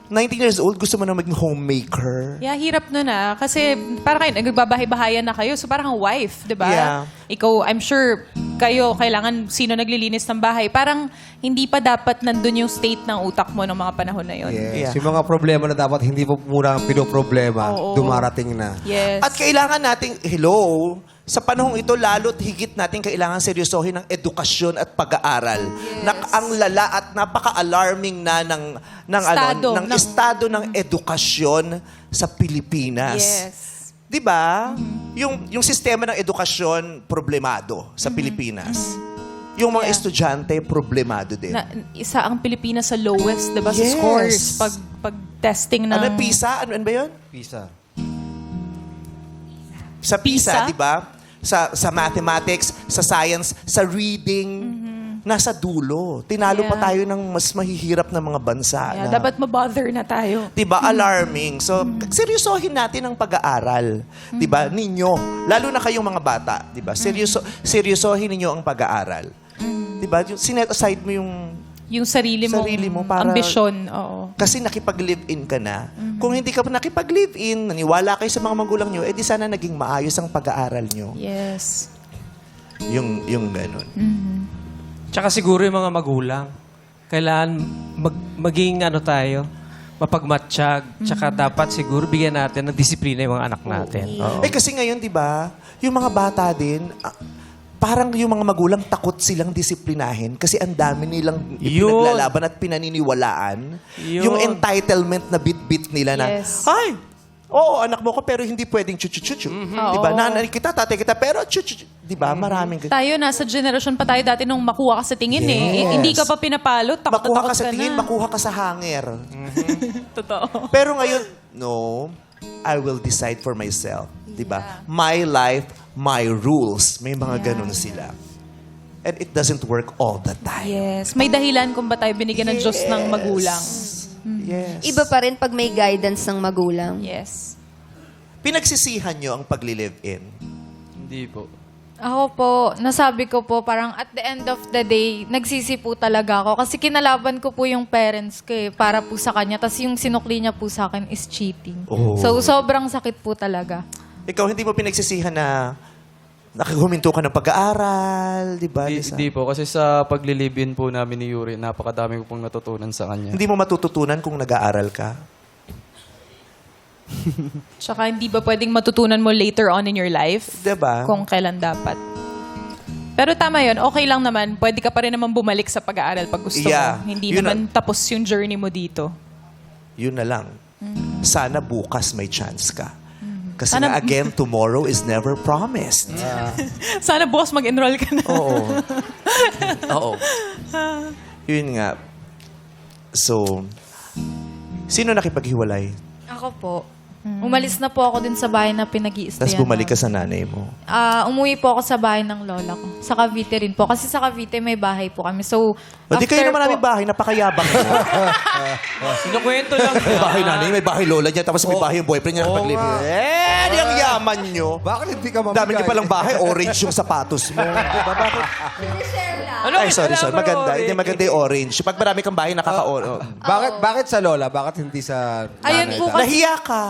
19 years old, gusto mo na maging homemaker maker. Yeah, hirap nun kasi parang kayo, nagbabahay-bahayan na kayo. So parang kang wife, di ba? Yeah. Ikaw, I'm sure, kayo, kailangan sino naglilinis ng bahay. Parang hindi pa dapat nandun yung state ng utak mo ng mga panahon na yun. Yes. Yeah. Yung mga problema na dapat hindi po muna pinoproblema, Oo. dumarating na. Yes. At kailangan nating, sa panahong ito, lalo't higit natin kailangan seryosohin ang edukasyon at pag-aaral. Ang lala at napaka-alarming na ng estado ng edukasyon sa Pilipinas. Yes. 'Di ba? Yung sistema ng edukasyon problemado sa Pilipinas. Yung mga Yeah. estudyante problemado din. Isa ang Pilipinas sa lowest, di ba? Sa Yes. scores. Pag testing ng... Ano PISA? Ano ba 'yun? Pisa. Sa PISA? PISA, 'di ba? Sa mathematics, sa science, sa reading, nasa dulo. Tinalo pa Yeah. tayo ng mas mahihirap na mga bansa. Yeah, na, dapat mabother na tayo. 'di ba? Alarming. So, seryosohin natin ang pag-aaral, 'di ba? Ninyo, lalo na kayong mga bata, 'di ba? Seryosohin ninyo ang pag-aaral. 'Di ba? Sinet aside mo Yung sarili mo para ambisyon. Oo. kasi nakipag-live-in ka na. Kung hindi ka pa nakipag-live-in, naniwala kayo sa mga magulang nyo, edi sana naging maayos ang pag-aaral nyo. Yes. Yung ganun. Tsaka siguro yung mga magulang, kailangan maging tayo, mapagmatsyag. Tsaka dapat siguro bigyan natin ng disiplina yung mga anak natin. Oo. Kasi ngayon, di ba, yung mga bata din, parang yung mga magulang takot silang disiplinahin kasi ang dami nilang Yun. pinaglalaban at pinaniniwalaan. Yun. Yung entitlement na bit-bit nila na, Yes. ay, oo, anak mo ko, pero hindi pwedeng chuchu-chuchu. Di ba? Oo. Nanay kita, tatay kita, pero chuchu. Di ba? Maraming ganyan. Tayo, nasa generation pa tayo dati nung makuha ka sa tingin eh. Yes. Hindi ka pa pinapalo, takot Makuha ka sa tingin, na. makuha ka sa hanger. Totoo. Pero ngayon, no, I will decide for myself. Diba? My life, my rules. May mga ganun sila. And it doesn't work all the time. Yes. May dahilan kung ba tayo binigyan ng Diyos ng magulang. Yes. Iba pa rin pag may guidance ng magulang. Yes. Pinagsisihan nyo ang pag-live-in. Hindi po. Ako po, nasabi ko po, parang at the end of the day, nagsisi po talaga ako. Kasi kinalaban ko po yung parents ko para po sa kanya. Tapos yung sinukli niya po sa akin is cheating. Oh. So, sobrang sakit po talaga. Ikaw, hindi mo pinagsisihan na huminto ka ng pag-aaral, di ba? Lisa? Hindi po. Kasi sa pagli-live-in po namin ni Yuri, napakadami ko pong natutunan sa kanya. Hindi mo matututunan kung nag-aaral ka? Tsaka hindi ba pwedeng matutunan mo later on in your life? Diba? Kung kailan dapat. Pero tama yun, okay lang naman. Pwede ka pa rin naman bumalik sa pag-aaral pag gusto Yeah. mo. Hindi Yun naman tapos yung journey mo dito. Yun na lang. Sana bukas may chance ka. Kasi Sana- nga, again, tomorrow is never promised. Sana bukas mag-enroll ka na. Oo. Oo. Yun nga. So, sino nakipaghiwalay? Ako po. Umalis na po ako din sa bahay na pinag-iistayan. Tapos bumalik ka namin. sa nanay mo. Umuwi po ako sa bahay ng lola ko. Sa Cavite rin po. Kasi sa Cavite may bahay po kami. So, O di kayo after naman po- aming bahay, napakayabang mo. Sinukwento lang. May bahay nanay, may bahay lola niya, tapos may bahay yung boyfriend niya nakapag-live. Di ang yaman nyo. Bakit hindi ka mamigay? Dami niyo palang bahay, orange yung sapatos mo. Diba? Bakit? Ay, sorry. Maganda. Hindi maganda yung orange. Pag marami kang bahay, nakaka-orange. Bakit sa lola? Bakit hindi sa Ayun nanay? po kasi- Nahiya ka.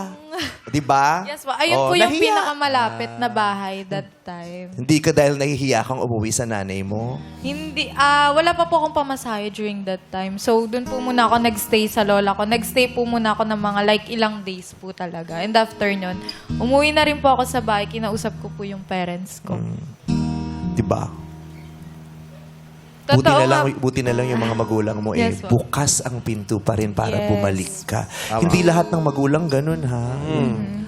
Di ba? Yes po. Ayun Oh, po yung nahiya. pinakamalapit na bahay that time. Hindi ka dahil nahihiya kang umuwi sa nanay mo. Hindi, wala pa po akong pamasahe during that time. So, doon po muna ako nagstay sa lola ko. Nagstay po muna ako ng mga ilang days po talaga. And after nun, umuwi na rin po ako sa bahay. Kinausap ko po yung parents ko. Di ba? Totoo nga. Buti na lang yung mga magulang mo Yes, po. bukas ang pinto pa rin para Yes. bumalik ka. Hindi lahat ng magulang ganun, ha?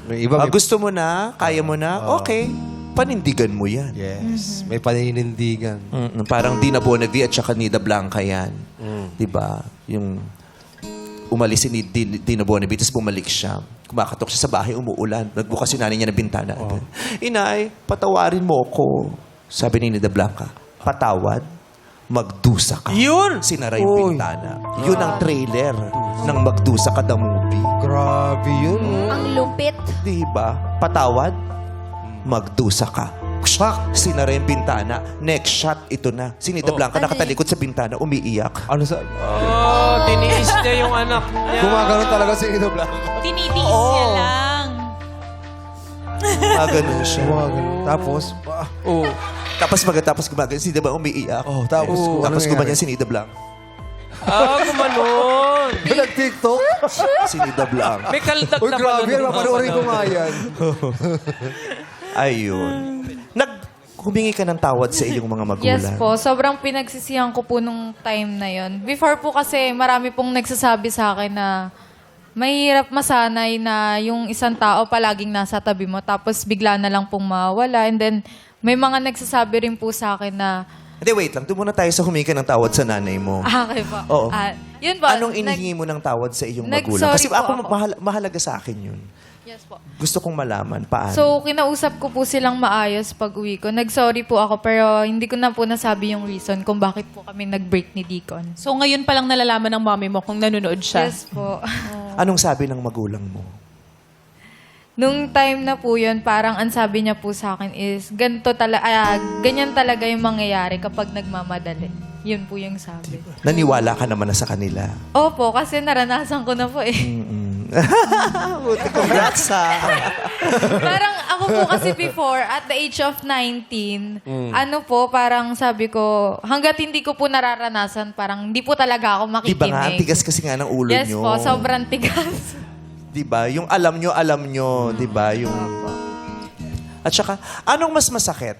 May iba, may... Gusto mo na, kaya mo na, okay. Panindigan mo yan. Yes. May paninindigan. Parang Dina Bonavi at saka Nida Blanca yan. Diba? Yung umalis si Dina Bonavi, tapos bumalik siya. Kumakatok siya sa bahay, umuulan. Nagbukas yung nanay niya ng bintana. Inay, patawarin mo ako. Sabi ni Nida Blanca, patawad, magdusa ka. Yun! Sinara yung bintana. Yun ang trailer ng Magdusa Ka the movie. Grabe yun. Ang lupit. Diba? Patawad, magdusa ka. Sinara yung bintana. Next shot, ito na. Si Nita Blanca nakatalikod sa bintana, umiiyak. Ano sa... Oh, tiniis niya yung anak niya. Gumagano talaga si Nino Blanco. Tinitiis niya lang. Ganun siya. Gumagano. Tapos, Oh. Tapos gumagano. Si Nita Blanca umiiyak. tapos, Tapos gumanyan si Nita Blanca. Gumanon. Nag-TikTok? Si Nita Blanca. May kaldag Uy, na grabe yan. Mapanoorin ko nga yan. Ayun. Humingi ka ng tawad sa iyong mga magulang. Yes po, sobrang pinagsisihan ko po nung time na yon. Before po kasi marami pong nagsasabi sa akin na mahirap masanay na yung isang tao palaging nasa tabi mo tapos bigla na lang pong mawala. And then may mga nagsasabi rin po sa akin na Hindi, wait lang. Doon muna tayo sa humingi ka ng tawad sa nanay mo. okay po. Oo. Yun po. Anong inihingi mo ng tawad sa iyong magulang? Nag-sorry Kasi po ako, ako. mahalaga sa akin yun. Yes po. Gusto kong malaman paano. So, kinausap ko po silang maayos pag uwi ko. Nag-sorry po ako pero hindi ko na po nasabi yung reason kung bakit po kami nag-break ni Deacon. So ngayon pa lang nalalaman ng mommy mo kung nanonood siya. Yes po. Anong sabi ng magulang mo? Nung time na po yun, parang ang sabi niya po sa akin is, ganyan talaga yung mangyayari kapag nagmamadali. Yun po yung sabi. Naniwala ka naman na sa kanila. Opo, kasi naranasan ko na po eh. Buti, congrats ha. Parang ako po kasi before, at the age of 19, parang sabi ko, hanggat hindi ko po nararanasan, parang hindi po talaga ako Di ba nga, ang makikinig. tigas kasi nga ng ulo Yes nyo. po, sobrang tigas. Di ba? Yung alam nyo, di ba? Yung... At saka, anong mas masakit?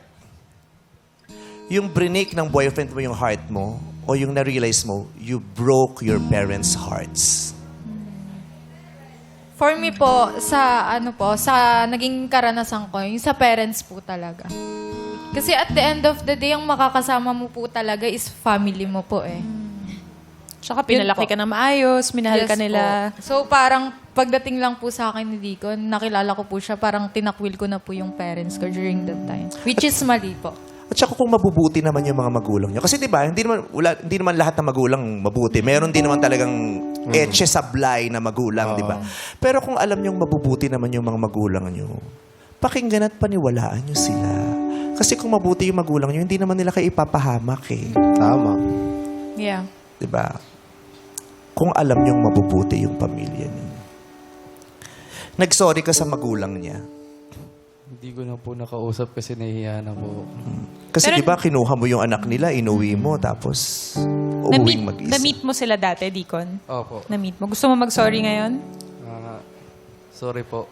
Yung brinik ng boyfriend mo yung heart mo o yung na-realize mo, you broke your parents' hearts? For me po, sa naging karanasan ko, yung sa parents po talaga. Kasi at the end of the day, ang makakasama mo po talaga is family mo po eh. Tsaka pinalaki Yun po. ka na maayos, minahal Yes ka nila. po. So parang pagdating lang po sa akin ni Deacon, nakilala ko po siya, parang tinakwil ko na po yung parents ko during that time. Which is mali po. At saka kung mabubuti naman yung mga magulang nyo. Kasi di ba, hindi naman lahat ng magulang mabuti. Meron din naman talagang etche sablay na magulang, di ba? Pero kung alam nyong mabubuti naman yung mga magulang nyo, pakinggan at paniwalaan nyo sila. Kasi kung mabuti yung magulang nyo, hindi naman nila kayo ipapahamak eh. Tama. Yeah. Di ba? Kung alam nyong mabubuti yung pamilya niyo. Nag-sorry ka sa magulang niya. Hindi ko na po nakausap kasi nahihiya na po. Kasi Pero- di ba kinuha mo yung anak nila, inuwi mo, tapos uuwing mag-isa. Na-meet mo sila dati, Deacon? Opo. Na-meet mo. Gusto mo mag-sorry ngayon? Sorry po.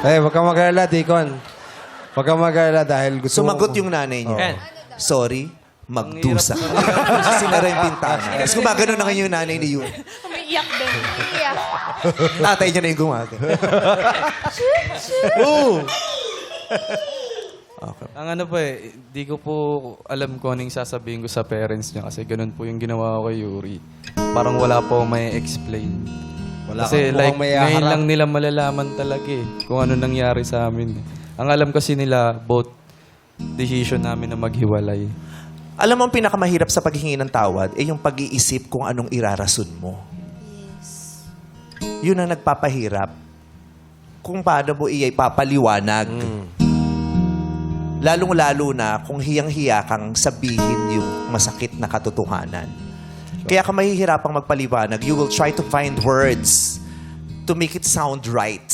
Huwag kang mag-alala, Deacon. Huwag kang mag-alala dahil gusto Sumagot yung nanay niya. Sorry, magdusa. Sinara yung pintana. Tapos gumagano na ngayon yung nanay ni Yun. Umiiyak din. Tatay niya na yung gumagano. Ang ano po di ko po alam kung anong sasabihin ko sa parents niya kasi ganun po yung ginawa ko kay Yuri. Parang wala po may explain. Wala Kasi kang like, mukhang may ngayon haharap. lang nila malalaman talaga kung ano nangyari sa amin. Ang alam kasi nila, both decision namin na maghiwalay. Alam mo, ang pinakamahirap sa paghingi ng tawad ay yung pag-iisip kung anong irarason mo. Yun ang nagpapahirap kung paano mo ipapaliwanag. Lalong-lalo na kung hiyang-hiya kang sabihin yung masakit na katotohanan. Kaya ka mahihirapang magpaliwanag, you will try to find words to make it sound right.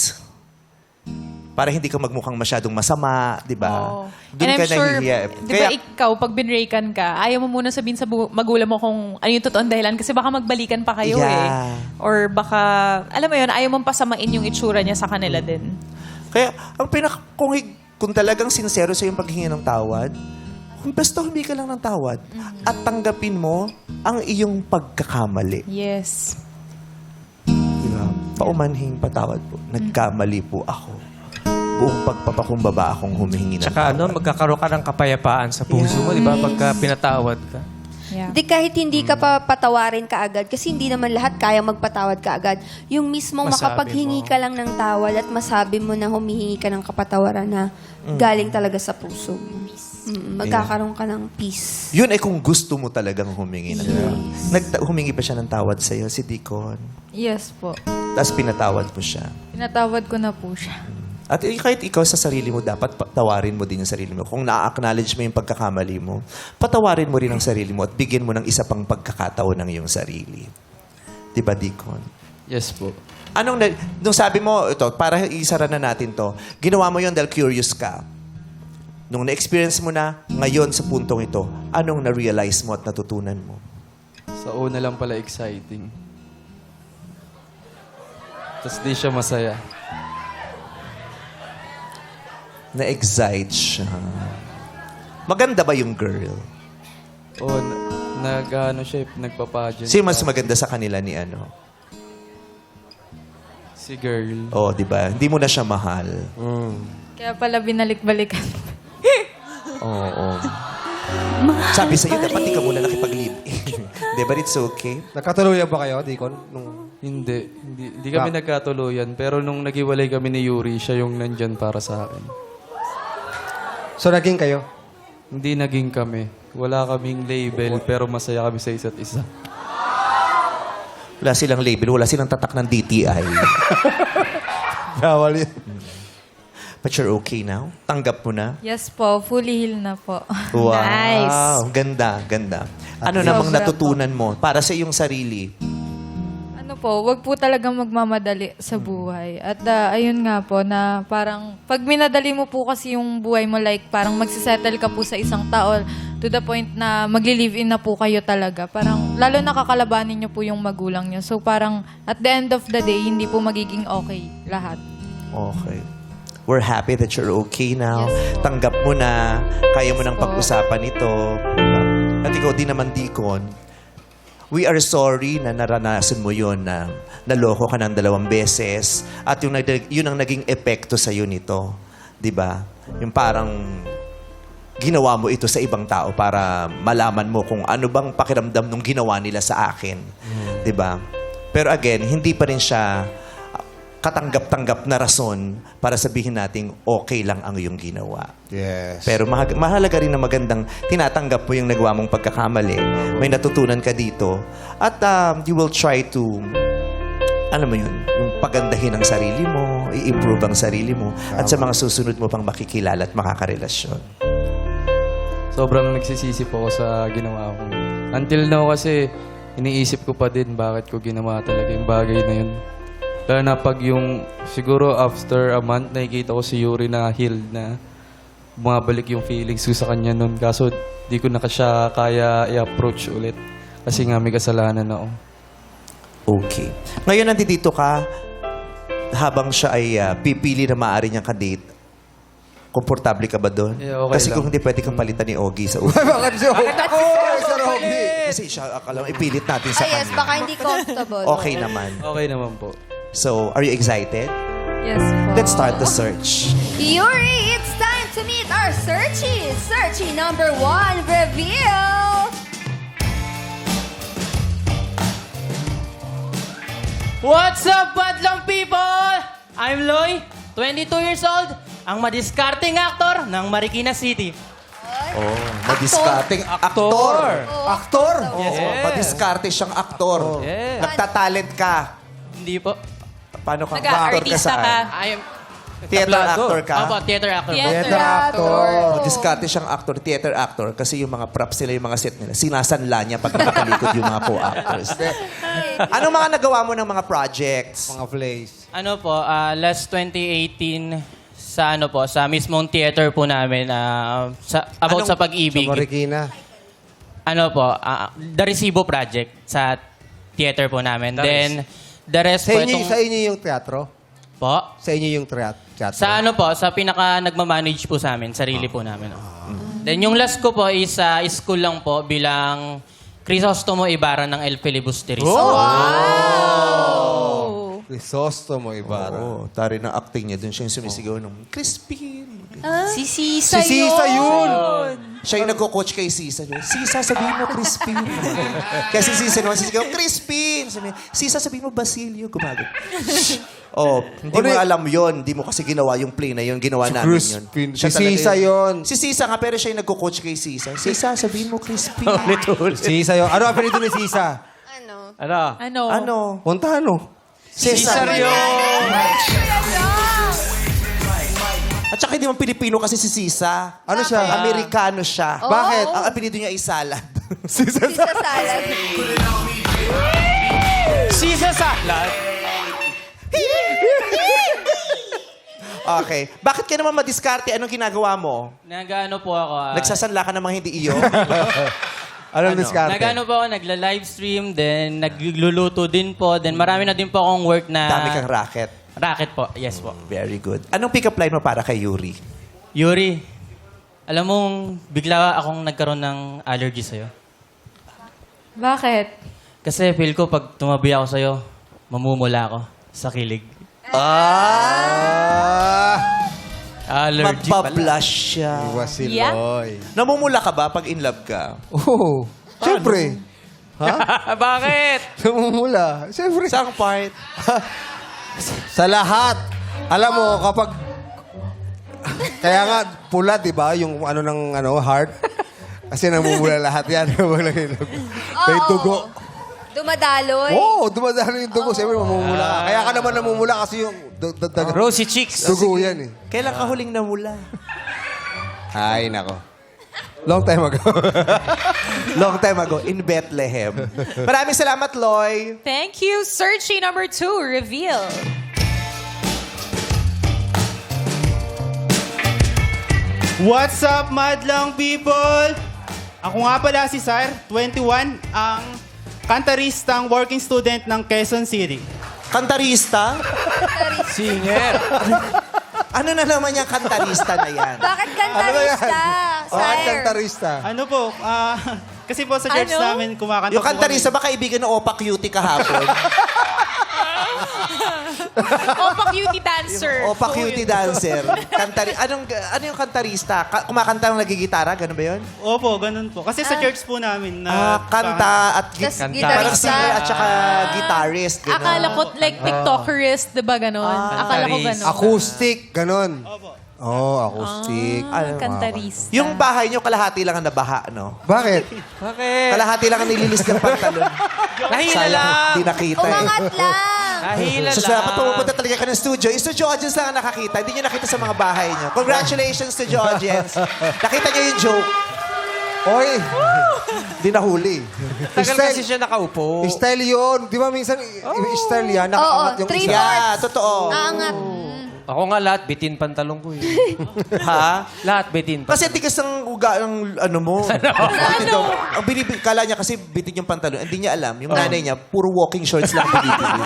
Para hindi ka magmukhang masyadong masama, di ba? Oo. Doon And ka I'm sure, nahihiya. di ba ikaw, pag binrakan ka, ayaw mo muna sabihin sa magulang mo kung ano yung totoong dahilan kasi baka magbalikan pa kayo Yeah. Or baka, alam mo yun, ayaw mong pasamain yung itsura niya sa kanila din. Kaya, ang kung talagang sincero sa yung paghingi ng tawad, kung basta humingi ka lang ng tawad at tanggapin mo ang iyong pagkakamali. Yes. Diba? Paumanhing patawad po. Nagkamali po ako. Buong pagpapakumbaba akong humihingi ng Tsaka tawad. magkakaroon ka ng kapayapaan sa puso mo, di ba? Pagka pinatawad ka. Yeah. Di kahit hindi ka pa patawarin ka agad, kasi hindi naman lahat kaya magpatawad ka agad. Yung mismong Masabi makapaghingi mo. ka lang ng tawad at masabi mo na humihingi ka ng kapatawaran na galing talaga sa puso mo. Magkakaroon ka ng peace. Yun ay kung gusto mo talagang humingi ng tawad. Humingi pa siya ng tawad sa iyo, si Deacon. Yes po. Tapos pinatawad mo siya. Pinatawad ko na po siya. At kahit ikaw sa sarili mo, dapat patawarin mo din yung sarili mo. Kung na-acknowledge mo yung pagkakamali mo, patawarin mo rin ang sarili mo at bigyan mo ng isa pang pagkakataon ng iyong sarili. Diba, Deacon? Yes po. Nung sabi mo, ito, para isara na natin to, ginawa mo yon dahil curious ka. Nung na-experience mo na, ngayon sa puntong ito, anong na-realize mo at natutunan mo? Sa una lang pala exciting. Tapos di siya masaya. Na-excite siya. Maganda ba yung girl? O, nagpa-pageant. Sino mas maganda sa kanila ni ano? Si girl. Oh, di ba? Hindi mo na siya mahal. Kaya pala binalik-balikan. Oo. Sabi sa'yo, dapat di ka muna nakipag-live. Di ba? It's okay. Nagkatuluyan ba kayo, Deacon? Nung... Hindi kami nagkatuluyan. Pero nung naghiwalay kami ni Yuri, siya yung nandyan para sa akin. So, naging kayo? Hindi naging kami. Wala kaming label, pero masaya kami sa isa't isa. Wala silang label, wala silang tatak ng DTI. Bawal yun. But you're okay now? Tanggap mo na? Yes po, fully healed na po. Wow. Nice. Ganda, ganda. Ano namang Sobra natutunan mo para sa iyong sarili? Ano po, wag po talagang magmamadali sa buhay. At ayun nga po, na parang pag minadali mo po kasi yung buhay mo, like parang magsisettle ka po sa isang tao to the point na magli-live-in na po kayo talaga. Parang lalo nakakalabanin nyo po yung magulang nyo. So parang at the end of the day, hindi po magiging okay lahat. Okay. We're happy that you're okay now. Yes, po. Tanggap mo na. Kaya mo Yes, nang po. pag-usapan ito. At ikaw din naman, Deacon. We are sorry na naranasan mo yon na naloko ka ng 2 beses at yun ang naging epekto sa iyo nito. 'Di ba? Yung parang ginawa mo ito sa ibang tao para malaman mo kung ano bang pakiramdam nung ginawa nila sa akin. 'Di ba? Pero again, hindi pa rin siya katanggap-tanggap na rason para sabihin nating okay lang ang iyong ginawa. Yes. Pero mahalaga rin na magandang tinatanggap mo yung nagawa mong pagkakamali. May natutunan ka dito. At you will try to, alam mo yun, yung pagandahin ang sarili mo, i-improve ang sarili mo, at sa mga susunod mo pang makikilala at makakarelasyon. Sobrang nagsisisi po ako sa ginawa ko. Until now kasi, iniisip ko pa din bakit ko ginawa talaga yung bagay na yun. Lalo na pag yung, siguro after a month, nakikita ko si Yuri na healed na bumabalik yung feelings ko sa kanya nun. Kaso, di ko na siya kaya i-approach ulit. Kasi nga may kasalanan ako. Okay. Ngayon, nandito ka, habang siya ay pipili na maaari niyang kadate, komportable ka ba doon? Yeah, okay Kasi lang. kung hindi, pwede kang palitan ni Ogie sa ulo. Bakit siya? Ako! Sir Robby! Kasi siya, akala mo, ipilit natin sa Yes, kanya. baka hindi comfortable. Okay naman. Okay naman po. So, are you excited? Yes po. Let's start the search. Yuri, it's time to meet our searchies. Searchie number 1, reveal. What's up, Badlang people? I'm Loy, 22 years old, ang madiskarting aktor ng Marikina City. Oh, madiskarting aktor. Aktor? Yes. Oh, madiskarte siyang aktor. Yeah. Nagtatalent ka. Hindi po. Paano ka? Nag-aartista ka. I am... Theater actor ka? Opo, theater actor. Theater actor. Oh, diskarte siyang actor, theater actor, kasi yung mga props nila, yung mga set nila, sinasanla niya pag nakatalikod yung mga co-actors. Anong mga nagawa mo ng mga projects? Mga plays. Ano po, last 2018 sa ano po, sa mismong theater po namin, about sa Sa pag-ibig. Marikina. Ano po, The Resibo Project sa theater po namin. Then, the rest po itong... Sa inyo yung teatro? Po? Sa inyo yung teatro? Sa ano po, sa pinaka nagmamanage po sa amin, sarili po namin. Then yung last ko po is school lang po bilang Crisostomo Ibarra ng El Filibusteris. Crisostomo Ibarra. Oo, tari ng acting niya. Doon siya yung sumisigaw ng Crispin. Si Sisa Si Sisa yun! Siya yung nagko-coach kay Sisa. Sisa, sabihin mo Crispin. Kasi Sisa naman sisigaw, Crispin! Sisa, sabihin mo Basilio. Gumagod. Oh, hindi mo alam yon. Hindi mo kasi ginawa yung play na yun. Ginawa namin yun. Crispin. Siya Si talaga Sisa yun. Si Sisa nga, pero siya yung nagko-coach kay Sisa. Sisa, sabihin mo Crispin. Sisa yun. Ano ang apelido ni Sisa? Ano? Ano? Montano. Cesar yun! naman Pilipino kasi si Sisa. Ano siya? Amerikano siya. Oh. Bakit? Ang apelido niya ay Salad. Sisa salad. Sisa salad. Okay. Bakit ka naman madiskarte? Anong ginagawa mo? Nag-ano po ako. Nagsasanla ka ng mga hindi iyo? Anong diskarte? Nag-ano po ako, nagla-livestream, then nagluluto din po, then marami na din po akong work na... Dami kang racket. Racket po, yes po. Very good. Anong pick-up line mo para kay Yuri? Yuri, alam mong bigla akong nagkaroon ng allergy sa'yo. Bakit? Kasi feel ko pag tumabi ako sa'yo, mamumula ako sa kilig. Allergy pala. Magpa-blush siya. Iwas si Yeah. Loy. Namumula ka ba pag in love ka? Oo. Siyempre. Bakit? Namumula. Siyempre. Saan part? Sa lahat. Alam mo, kapag... Kaya nga, pula, di ba? Yung ano ng heart. Kasi namumula lahat yan. May dugo. Dumadaloy. Oo, dumadalo yung dugo. Siyempre, mamumula ka. Kaya ka naman namumula kasi yung Rosy cheeks. dugo yan eh. Kailan ka huling namula? Ay, nako. Long time ago. Long time ago, in Bethlehem. Maraming salamat, Loy. Thank you. Searching number 2, reveal. What's up, madlang people? Ako nga pala si Sir, 21, ang kantaristang working student ng Quezon City. Kantarista? Singer. Ano na naman yung kantarista na yan? Bakit Ano ba yan? kantarista? Bakit Sir? kantarista? Ano po, kasi po sa church Ano? namin kumakanta Yung po kantarista ba kaibigan ng Opa Cutie kahapon? Opa cutie dancer. Opa Cutie dancer. Ano yung kantarista? Kumakanta ng nagigitara? Ganun ba yun? Opo, ganun po. Kasi sa church po namin na... Kanta at Tas parang gitarista. singer at saka guitarist. Ganun. Akala ko like TikTokerist, di ba ganon? Akala ko ganon. Acoustic, ganon. Opo. Oh, acoustic. Kantarista. Yung bahay nyo, kalahati lang ang nabaha, no? Bakit? Bakit? Kalahati lang ang nililis ng pantalon. Nahila Sayang, lang. hindi nakita eh. Umangat lang. Nahila So, lang. dapat pumupunta talaga ka ng studio. Yung studio audience lang ang nakakita. Hindi nyo nakita sa mga bahay nyo. Congratulations, studio audience. Nakita nyo yung joke. Oy! Hindi nahuli. Tagal kasi siya nakaupo. Style yun. Di ba minsan, style yan, nakaangat yung three isa. Yeah, totoo. Aangat. Ako nga lahat, bitin pantalong ko eh. Ha? Lahat bitin. Kasi tigas ng uga ng ano mo. Ano? Ang kala niya kasi bitin yung pantalon. Hindi niya alam. Yung nanay niya, puro walking shorts lang binibili.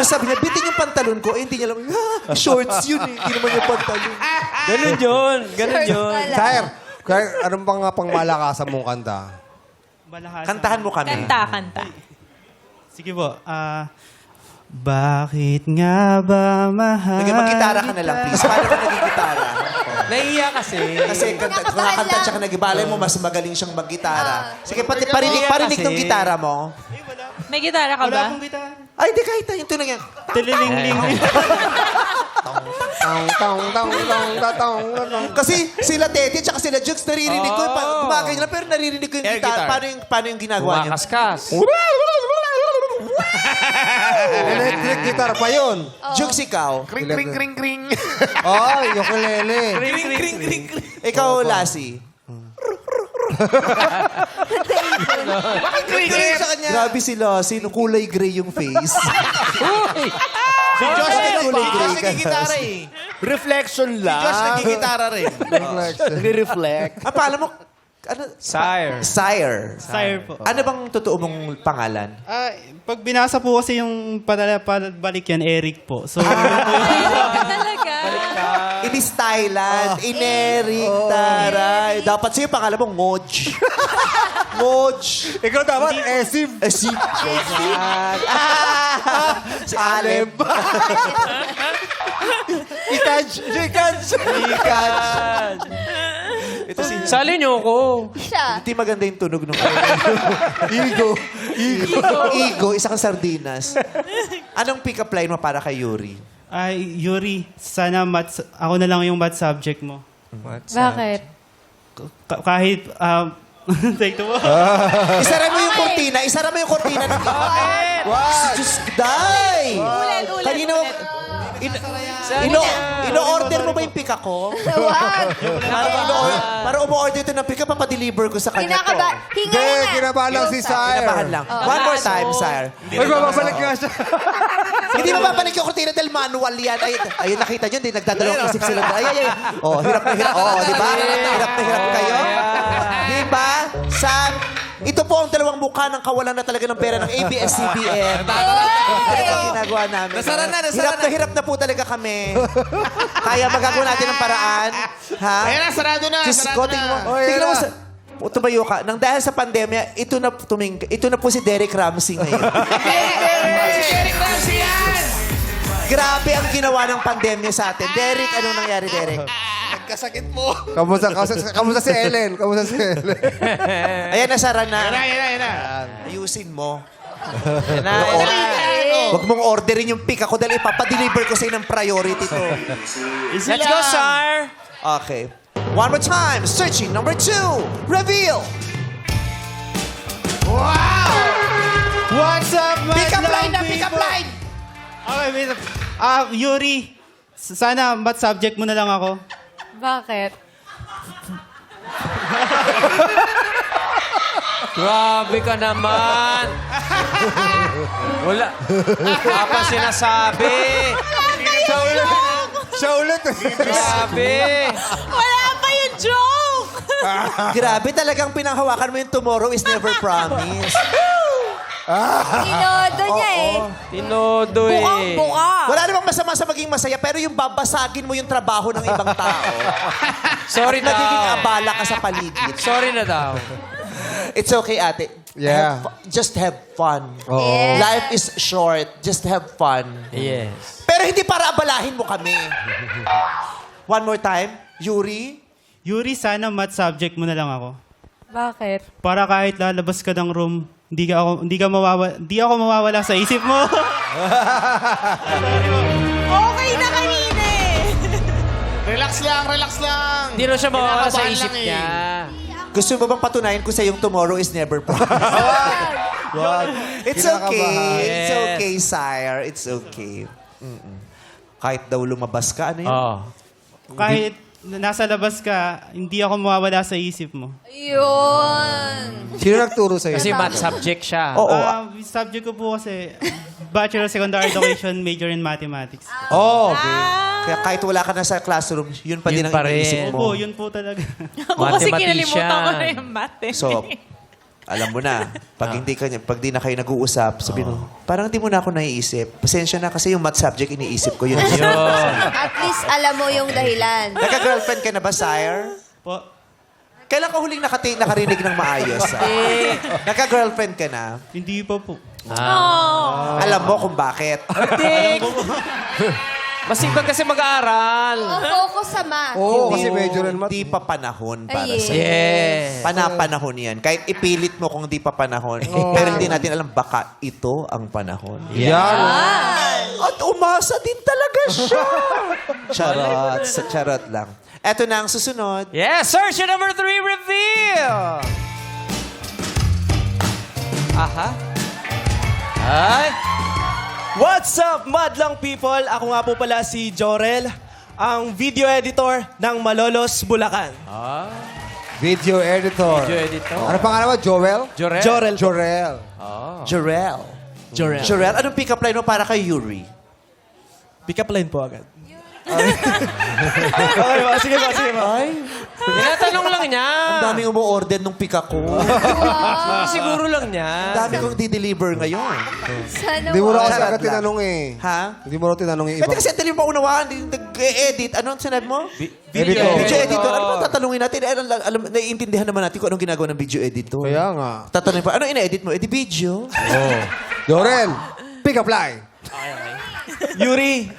Kasi sabi niya, bitin yung pantalon ko. Eh, hindi niya alam. Shorts yun eh. Hindi naman yung pantalon. Ganun yun. Ganun Shorts yun. pala. Sir, anong pangmalakasan mong kanta? Balahasa. Kantahan mo kami. Kanta. Sige po. Bakit nga ba mahal? Mag-gitara ka na lang, please. Paano ka nag-gitara? Nahiya kasi. Kasi kumakanta siya ka nag-ibalay mo, mas magaling siyang mag-gitara. Sige, parinig ng gitara mo. May gitara ka Wala ba? akong gitara. Ay, di kahit yung tunog yan. Tililing-ling. Kasi sila Tete at sila Jukes, naririnig ko. Gumagay nila, pero naririnig ko yung gitara. Paano yung ginagawa niya? Kumakaskas. Electric guitar pa yun. Jukes, ikaw. Kring, kring, kring, kring. Oh, ukulele. Ikaw, Lassie. Bakit kring, kring sa kanya? Grabe si Lassie, no, kulay gray yung face. Si Josh Kulay gray ka. nagigitara eh. Reflection lang. Si Josh nagigitara rin. Nagre-reflect. Pala mo, ano? Sire. Sire. Sire po. Ano bang totoo mong pangalan? Pag binasa po kasi yung padabalik yan, Eric po. So, Talaga. It is Thailand. Inerik, taray. Dapat sa'yo pangalan mo, Ngoj. Ngoj. Ikaw dapat, Esim. Si Aleb. Ikaj. Ito si... Sali niyo ako. Siya. Hindi maganda yung tunog nung... Ego. Ego, isang sardinas. Anong pick-up line mo para kay Yuri? Yuri, sana ako na lang yung math subject mo. Bakit? Kahit, take two. Isara mo yung kortina. Isara mo yung kortina. Bakit? Wow. Diyos, day! Ulan. Kanina, Ino-order mo ba yung pika ko? Wag. Para umu-order ito ng pika, papadeliver ko sa kanya to. Hinga Hindi, nga. kinabahan lang si Sire. Kinabahan lang. One more time, sire. Uy, babalik nga siya. Hindi ba babalik yung Cortina del Manual yan? Ayun, nakita nyo, hindi nagdadalawang isip sila. Ay. Oh, hirap na hirap. Oh, di ba? Hirap na hirap kayo. Di ba? Sam, ito po ang dalawang mukha ng kawalan na talaga ng pera ng ABS-CBN. Ito ang ginagawa namin. Hirap na po talaga kami. Kaya magagawa natin ng paraan. Ha? Ayan na, sarado na. Diyos ko, tingnan mo sa... Tumayo ka. Nang dahil sa pandemya, ito na po si Derek Ramsey ngayon. Grabe ang ginawa ng pandemya sa atin. Derek, anong nangyari, Derek? Kasakit mo. Kamusta si Ellen? Kamusta si Ellen? Ayan, nasara na. Yan na. Ayusin mo. Huwag mong orderin yung pick ako dahil ipapadeliver ko sa'yo ng priority to. Let's go, Sir! Okay. One more time. Searching number 2. Reveal. What's up, Pick up madlang line na, pick up people? line. Okay, wait. Yuri, sana math subject mo na lang ako. Bakit? Grabe ka naman! Wala pa sinasabi! Siya ulit. Grabe! Wala pa yung joke! Grabe talagang pinanghawakan mo yung tomorrow is never promised. Tinodo niya eh. Tinodo eh. Bukang-buka. Wala namang masama sa maging masaya, pero yung babasagin mo yung trabaho ng ibang tao. Sorry at nagiging daw. abala ka sa paligid. Sorry na daw. It's okay, ate. Yeah. Just have fun. Yes. Life is short. Just have fun. Yes. Pero hindi para abalahin mo kami. One more time. Yuri. Yuri, sana math subject mo na lang ako. Bakit? Para kahit lalabas ka ng room, hindi ako mawawala sa isip mo. Okay na kanina eh. Relax lang. Hindi na siya mawawala sa Kinakabahan isip lang niya. Gusto mo bang patunayan ko sa yung tomorrow is never promised? It's okay. It's Yes. okay, sire. It's okay. Kahit daw lumabas ka, ano yun? Oh. Kahit nasa labas ka, hindi ako mawawala sa isip mo. Yun. Sino nagturo sa'yo? Kasi math subject siya. Oo. Subject ko po kasi Bachelor of Secondary Education, major in Mathematics. Oh, okay. Kaya kahit wala ka na sa classroom, yun pa din Yun ang pa rin. iniisip mo. Opo, yun po talaga. Ako kasi Mathematician. kinalimutan ko na yung math eh. So, alam mo na, pag di na kayo nag-uusap, sabi mo, parang hindi mo na ako naiisip. Pasensya na kasi yung math subject iniisip ko. Yun. At least alam mo yung dahilan. Nagka-girlfriend ka na ba, sire? Po, Kailan ka huling nakarinig ng maayos? Nagka-girlfriend ka na? hindi pa po. Alam mo kung bakit. Masipag kasi mag-aaral. Focus sa math. Oo, kasi medyo rin Hindi pa panahon para Ay, sa Yes. Panapanahon yan. Kahit ipilit mo kung di pa panahon. Pero hindi natin alam, baka ito ang panahon. Yan. At umasa din talaga siya. Charot. Sa charot lang. Eto na ang susunod. Yes, search your number 3 reveal! Aha. Ay. What's up, madlang people? Ako nga po pala si Jorel, ang video editor ng Malolos, Bulacan. Video editor. Video editor. Ano pangalan mo? Joel? Jorel. Jorel. Jorel. Jarel. Jorel. Jarel, anong pick-up line mo para kay Yuri? Pick up line po agad. Okay ba? Sige ba? Tinatanong lang niya. Ang daming umu-order nung pick-up ko. Siguro lang niya. Ang dami kong di-deliver ngayon. Sana Hindi mo na kasi Charot agad lang. tinanong eh. Ha? Hindi mo na tinanong yung Pwede iba. kasi hindi mo maunawaan, nag-edit. Ano ang sinabi mo? Video Video editor. Ano ba tatanungin natin? Naiintindihan naman natin kung anong ginagawa ng video editor. Kaya nga. Tatanungin pa, ano ina-edit mo? Video? Jorel, pick up line. Yuri,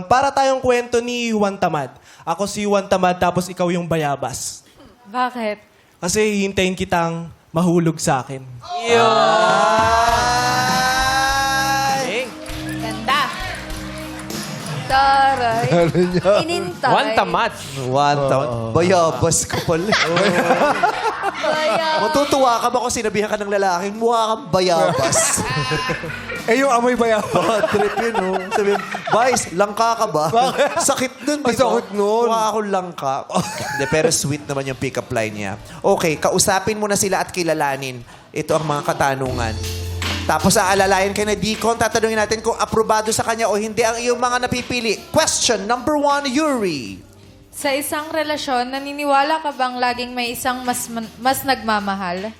para tayong kwento ni Juan Tamad. Ako si Juan Tamad, tapos ikaw yung bayabas. Bakit? Kasi hintayin kitang mahulog sa akin. Ganda. Taray. Ano niya? Inintay. One tamad. One town. Bayabas ka pala. Matutuwa ka ba kung sinabihan ka ng lalaking mukha kang bayabas? Eh, yung amoy ba yan? Bad trip yun, no? Sabi, Vice, langka ka ba? Sakit nun, di ba? Sakit nun. Mukha akong langka. Hindi, pero sweet naman yung pick-up line niya. Okay, kausapin mo na sila at kilalanin. Ito ang mga katanungan. Tapos aalalayan kay na Deacon, tatanungin natin kung aprobado sa kanya o hindi ang iyong mga napipili. Question number 1, Yuri. Sa isang relasyon, naniniwala ka bang laging may isang mas nagmamahal?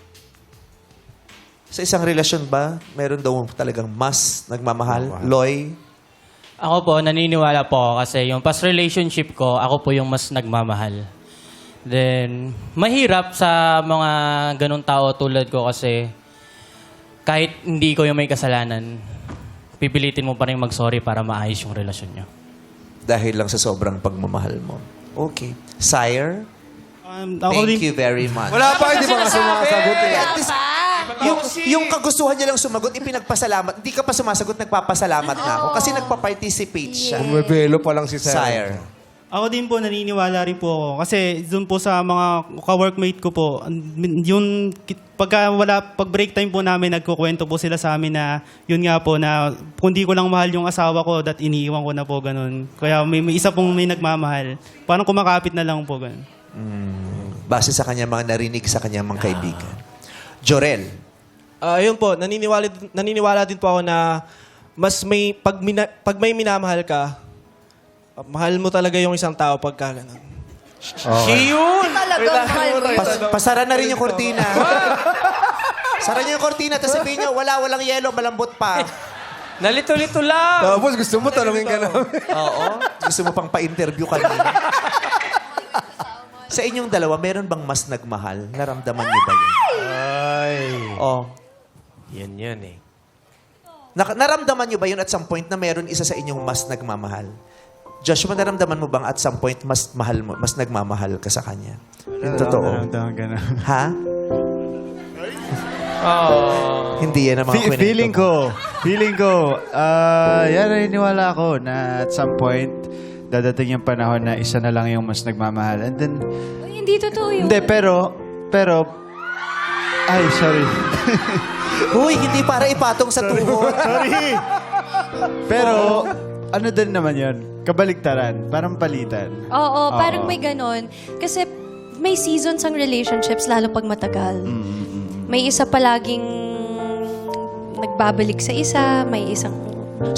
Sa isang relasyon ba, meron daw talagang mas nagmamahal? Loy? Ako po, naniniwala po ako kasi yung past relationship ko, ako po yung mas nagmamahal. Then, mahirap sa mga ganun tao tulad ko kasi kahit hindi ko yung may kasalanan, pipilitin mo pa rin mag-sorry para maayos yung relasyon nyo. Dahil lang sa sobrang pagmamahal mo. Okay. Sire? Thank you very much. Wala pa, hindi pa nga sumasagot eh. At least, yung kagustuhan niya lang sumagot, ipinagpasalamat. Hindi ka pa sumasagot, nagpapasalamat na ako. Kasi nagpa-participate siya. Bumibelo pa lang si Sir. Sire. Ako din po, naniniwala rin po ako. Kasi doon po sa mga ka-workmate ko po, yung pag break time po namin, nagkukwento po sila sa amin na, yun nga po, na kung di ko lang mahal yung asawa ko, that iniiwan ko na po, ganun. Kaya may isa pong may nagmamahal. Parang kumakapit na lang po, ganun. Base sa kanya mga narinig sa kanya mga kaibigan. Jorel. Ayun po, naniniwala din po ako na mas may, pag may minamahal ka, mahal mo talaga yung isang tao pagka ganun. Pasara na rin yung kortina. Sara niyo yung kortina, tapos sabihin niyo, walang yelo, malambot pa. Nalito-lito lang! Tapos gusto mo tanongin ka namin. Oo. Gusto mo pang pa-interview kanina. Sa inyong dalawa, meron bang mas nagmahal? Naramdaman niyo ba yun? Ay. Oh. Yan eh. Naramdaman niyo ba yun at some point na meron isa sa inyong mas nagmamahal? Joshua, naramdaman mo bang at some point mas mahal mo, mas nagmamahal ka sa kanya? Yung totoo. Ha? Hindi yan ang mga kwento Feeling ko, yan naniniwala ako na at some point, dadating yung panahon na isa na lang yung mas nagmamahal. And then, Hindi totoo yun. hindi, pero, ay, sorry. Uy, hindi para ipatong sa tuhod. Sorry. Pero, ano din naman yun? Kabaligtaran. Parang palitan. Oo, parang may ganon. Kasi may seasons ang relationships, lalo pag matagal. May isa palaging nagbabalik sa isa, may isang...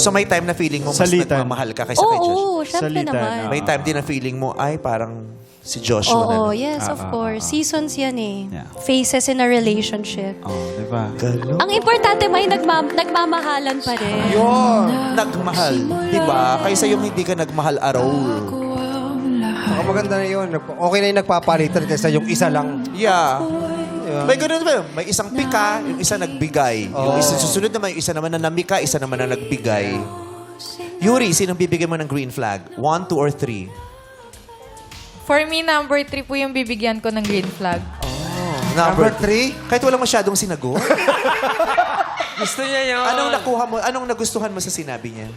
So may time na feeling mo mas Salitan. nagmamahal ka kaysa kay Joshua? Oo, syempre Salitan, naman. May time din na feeling mo, ay parang si Joshua na. Oo, yes, of course. Seasons yan eh. Yeah. Phases in a relationship. Di ba? Ang importante may nagmamahalan pa rin. Nagmahal. Diba? Kaysa yung hindi ka nagmahal araw. Saka maganda na yun. Okay na yung nagpapalitan kaysa yung isa lang. Yeah. May ganun ba yun? May isang pika, yung isa nagbigay. Yung isa susunod naman, yung isa naman na namika, isa naman na nagbigay. Yuri, sinong bibigyan mo ng green flag? 1, 2, or 3? For me, number 3 po yung bibigyan ko ng green flag. Number 3? Kahit walang masyadong sinagot. Gusto niya yun. Anong nakuha mo? Anong nagustuhan mo sa sinabi niya?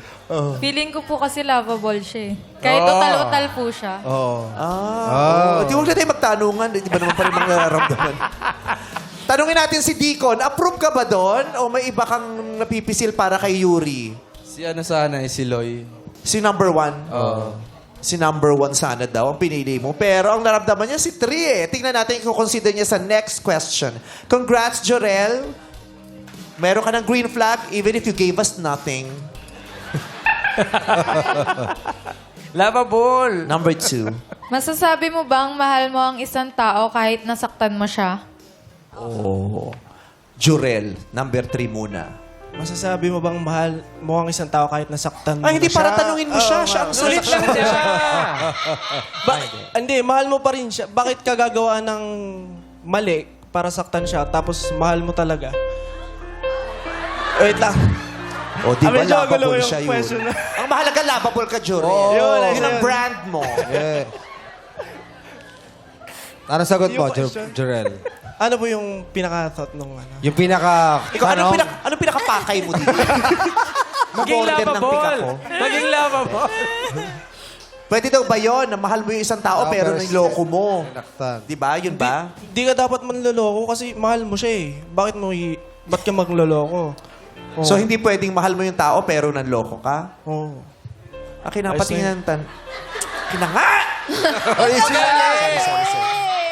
Feeling ko po kasi lovable siya eh. Kahit utal-utal po siya. Di huwag na tayo magtanungan. Di ba naman pa rin mga nararamdaman? Tanungin natin si Deacon. Approve ka ba doon? O may iba kang napipisil para kay Yuri? Si ano sana si Loy. Si number 1? Si number 1 sana daw ang pinili mo. Pero ang naramdaman niya si 3 eh. Tingnan natin kung consider niya sa next question. Congrats, Jorel. Meron ka ng green flag even if you gave us nothing. Lovable. Number 2. Masasabi mo bang mahal mo ang isang tao kahit nasaktan mo siya? Oh. Jorel, number 3 muna. Masasabi mo bang mahal mo ang isang tao kahit nasaktan mo Ay, hindi na para siya? tanungin mo siya. Siya ang Sulit lang siya. Hindi, mahal mo pa rin siya. Bakit ka gagawa ng mali para saktan siya tapos mahal mo talaga? Wait lang. O, di ba Medyo lovable gulo yung siya yun? question na. Ang mahalaga, lovable ka, Jorel. Yun ang brand mo. Ano sagot mo, Yung question. Jorel? Ano po yung pinaka-thought nung ano? Yung pinaka... Ikaw, anong pinakapakay mo dito? Maging Mag-order ng lovable. pika ko. Maging lovable. Pwede daw ba yun, na mahal mo yung isang tao pero pero niloko mo? Sinaktan. Di ba? Yun ba? Di ka dapat manloloko kasi mahal mo siya eh. Ba't ka magloloko? Oh. So, hindi pwedeng mahal mo yung tao pero nanloko ka? Oh. Akin na, Ayos patingin Kinanga! Sorry.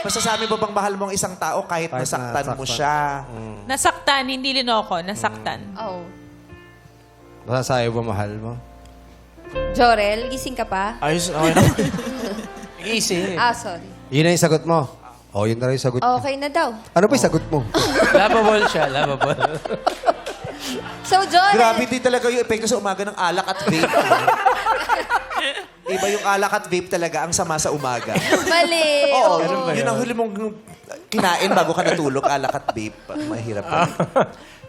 Masasabi mo bang mahal mo ang isang tao kahit nasaktan mo siya? Nasaktan, hindi linoko. Nasaktan. Oh. Masasabi ba mahal mo? Jorel, gising ka pa? Ayos, okay na. Easy. Sorry. Yun na yung sagot mo. Yun na rin yung sagot mo. Okay na daw. Ano ba yung sagot mo? Lovable siya, lovable. So, Jorel, Grabe din talaga yung epekto sa umaga ng alak at vape. Iba yung alak at vape talaga ang sama sa umaga. mali. Oo, yun ang huli mong kinain bago ka natulog, alak at vape. Mahirap pa.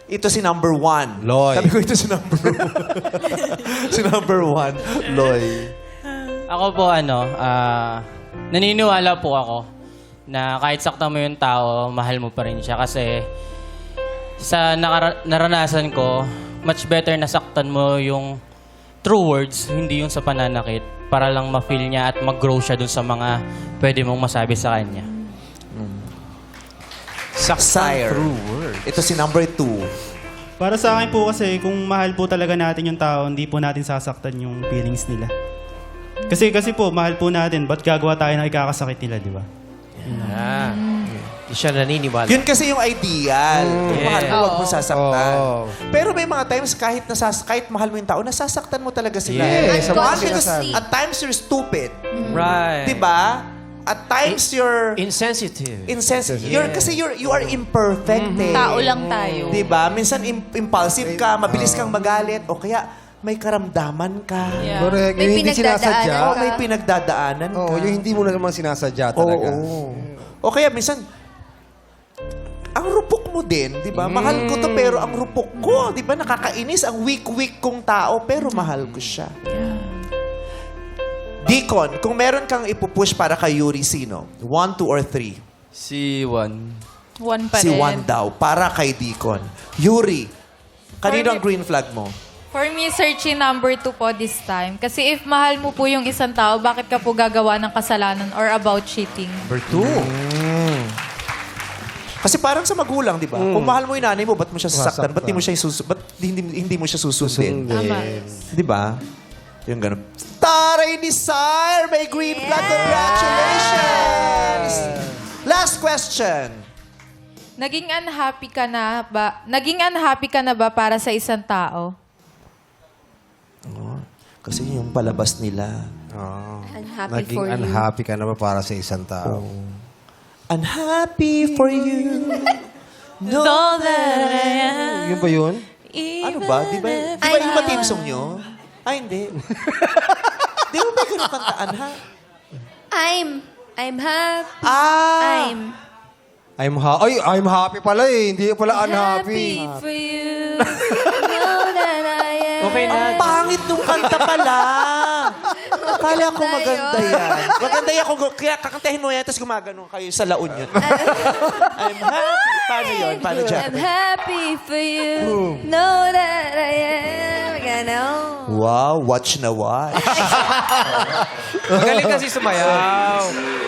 Ito si number 1. Loy. Sabi ko ito si number 1. Si number 1, Loy. Ako po naniniwala po ako na kahit saktan mo yung tao, mahal mo pa rin siya. Kasi sa naranasan ko, much better na saktan mo yung true words, hindi yung sa pananakit, para lang ma-feel niya at mag-grow siya dun sa mga pwede mong masabi sa kanya. Sire. Ito si number 2. Para sa akin po kasi, kung mahal po talaga natin yung tao, hindi po natin sasaktan yung feelings nila. Kasi po, mahal po natin, ba't gagawa tayo ng ikakasakit nila, di ba? Hindi siya naniniwala. Yun kasi yung ideal. Kung mahal mo, huwag mo sasaktan. Pero may mga times, kahit mahal mo yung tao, nasasaktan mo talaga sila. Yes, Unconsciously. At times, you're stupid. Right. Diba? At times, you're Insensitive. insensitive. Kasi you are imperfect eh. Tao lang tayo. Diba? Minsan impulsive ka, mabilis kang magalit, o kaya may karamdaman ka. Yeah. Correct. May Yung hindi pinagdadaanan sinasadya. ka. May pinagdadaanan ka. Oo, yung hindi mo naman sinasadya talaga. Oo. O kaya minsan, ang rupok mo din, di ba? Mahal ko to pero ang rupok ko, di ba? Nakakainis, ang weak-weak kong tao pero mahal ko siya. Deacon, kung meron kang ipupush para kay Yuri, sino? 1, 2, or 3? Si Juan. One pa Si rin. Juan daw, para kay Deacon. Yuri, kanino ang green flag mo? For me, searching number 2 po this time. Kasi if mahal mo po yung isang tao, bakit ka po gagawa ng kasalanan or about cheating? Number 2. Kasi parang sa magulang, di ba? Kung mahal mo yung nanay mo, ba't mo siya sasaktan? Ba't hindi mo siya susundin? Tama. Di ba? Yung ganun. Taray ni Sire! May green flag! Congratulations! Last question. Naging unhappy ka na ba para sa isang tao? Kasi yung palabas nila. Unhappy Naging for you. unhappy ka na ba para sa isang tao? Unhappy for you. No. All that I am. Yun ba yun? Ano ba? Di ba yung ma-team song nyo? Ay, hindi. Di ba ganun kantaan, ha? I'm happy. I'm happy pala eh. Hindi pala unhappy. Happy for you. Know that I am. Okay na. Ang pangit nung kanta pala. Akala ko maganda yan. Maganda yan kung kaya kakantahin mo yan tapos gumagano kayo sa laon yun. I'm happy. Paano yun? Paano dyan? I'm happy for you. Know that I am. Ganon. Wow, watch na watch. Magaling kasi sumayaw.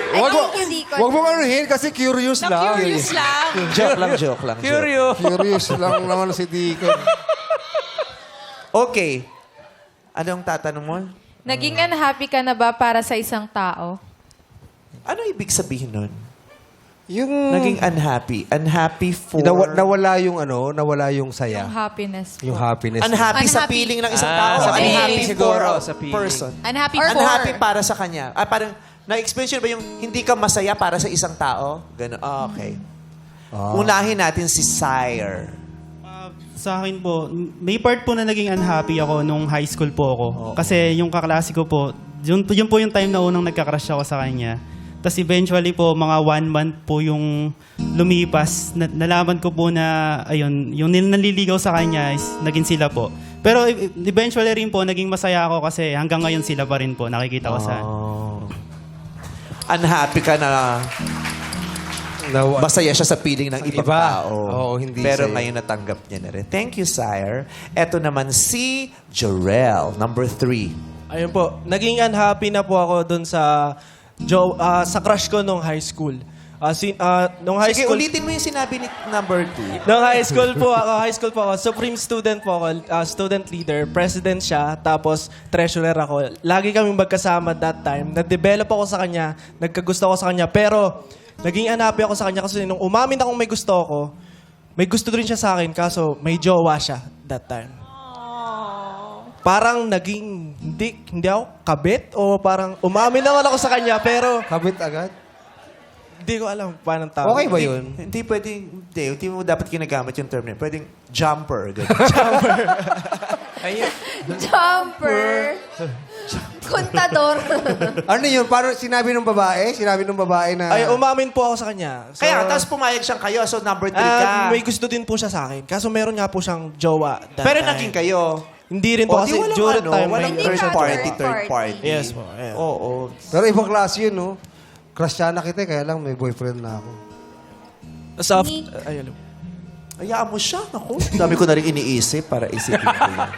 I think hindi ko. Huwag mo anuhin kasi curious lang. Curious lang. joke lang. Curious lang naman si Deacon. Okay. Anong tatanong mo? Naging unhappy ka na ba para sa isang tao? Ano ibig sabihin nun? Yung... Naging unhappy. Unhappy for... nawala yung saya. Yung happiness po. Yung happiness. Unhappy sa Unhappy. feeling ng isang tao. sa Unhappy feeling siguro, for a sa feeling. person. Unhappy Unhappy for. para sa kanya. Parang, na-experience yun ba yung hindi ka masaya para sa isang tao? Ganun. Okay. Unahin natin si Sire. Sa akin po, may part po na naging unhappy ako nung high school po ako. Kasi yung kaklase ko po, yun po yung time na unang nagka-crush ako sa kanya. Tapos eventually po, mga 1 month po yung lumipas. Nalaman ko po na, ayun, yung naliligaw sa kanya is naging sila po. Pero eventually rin po, naging masaya ako kasi hanggang ngayon sila pa rin po. Nakikita ko sa... Unhappy ka na masaya siya sa feeling ng ibang tao. Oo, hindi Pero sa'yo. ngayon natanggap niya na rin. Thank you, Sire. Eto naman si Jorel, number 3. Ayun po, naging unhappy na po ako dun sa sa crush ko nung high school. Nung high Sige, school, ulitin mo yung sinabi ni number 2. nung high school po ako, supreme student po ako, student leader, president siya, tapos treasurer ako. Lagi kaming magkasama that time. Na-develop ako sa kanya, nagkagusto ako sa kanya, pero naging unhappy ako sa kanya kasi nung umamin akong may gusto ako, may gusto rin siya sa akin, kaso may jowa siya that time. Parang naging, hindi ako kabit o parang umamin naman ako sa kanya, pero Kabit agad? hindi ko alam paano tawag. Okay ba yun? Hindi pwedeng, hindi mo dapat ginagamit yung term na yun. Pwedeng jumper. Ganun. Jumper. Kontador. Ano yun? Paano sinabi ng babae? Sinabi ng babae na... Ay, umamin po ako sa kanya. So, Kaya, tapos pumayag siyang kayo, so number 3 ka. may gusto din po siya sa akin. Kaso meron nga po siyang jowa that Pero time. naging kayo. Hindi rin po kasi walang during time. walang may- third Hindi ka party, third third party. party. Yes po. Yeah. Oo. Pero ibang klase yun, no? Crush siya na kita, kaya lang may boyfriend na ako. Sa Nick. ayun. Hayaan mo siya. Naku, dami ko na rin iniisip para isipin ko yan.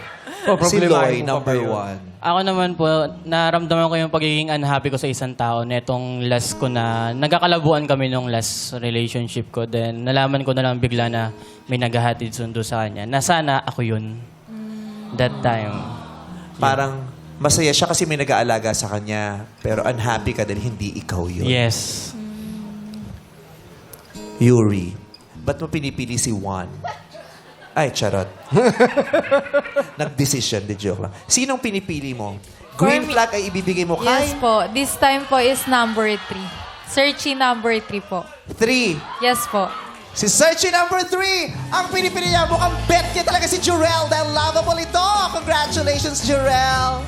Si Loy, number 1. Ako naman po, naramdaman ko yung pagiging unhappy ko sa isang tao netong last ko na nagkakalabuan kami nung last relationship ko. Then nalaman ko na lang bigla na may naghahatid sundo sa kanya. Na sana ako yun. That time. Parang masaya siya kasi may nag-aalaga sa kanya. Pero unhappy ka dahil hindi ikaw yun. Yes. Yuri, ba't mo pinipili si Juan? Ay, charot. Nag-decision, di joke lang. Sinong pinipili mo? Green flag ay ibibigay mo kay Yes po. This time po is number 3. Searchy number 3 po. 3. Yes po. Si Searchy number 3, ang pinipili niya, mukhang bet niya talaga si Jurel dahil lovable ito. Congratulations, Jurel.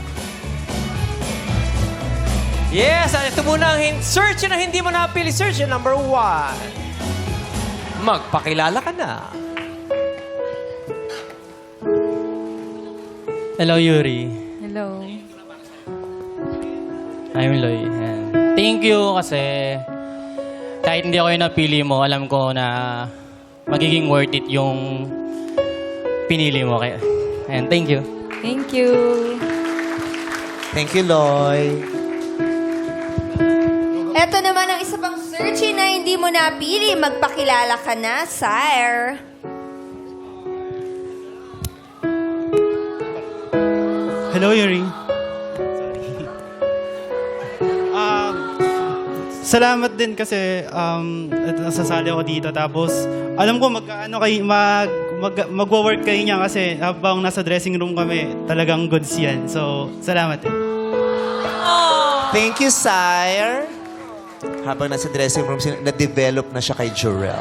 Yes, at ito muna ang search na hindi mo napili. Search yung number 1. Magpakilala ka na. Hello, Yuri. Hello. I'm Loy. Ayan. Thank you kasi kahit hindi ako yung napili mo, alam ko na magiging worth it yung pinili mo. Kaya, and thank you. Thank you. Thank you, Loy. Ito naman ang isa pang searchy na hindi mo napili. Magpakilala ka na, sire. Hello, Yuri. Salamat din kasi nasasali ako dito. Tapos, alam ko magwo-work kayo niya kasi habang nasa dressing room kami, talagang goods yan. So, salamat din. Thank you, sire. Habang nasa dressing room, na-develop na siya kay Jurel.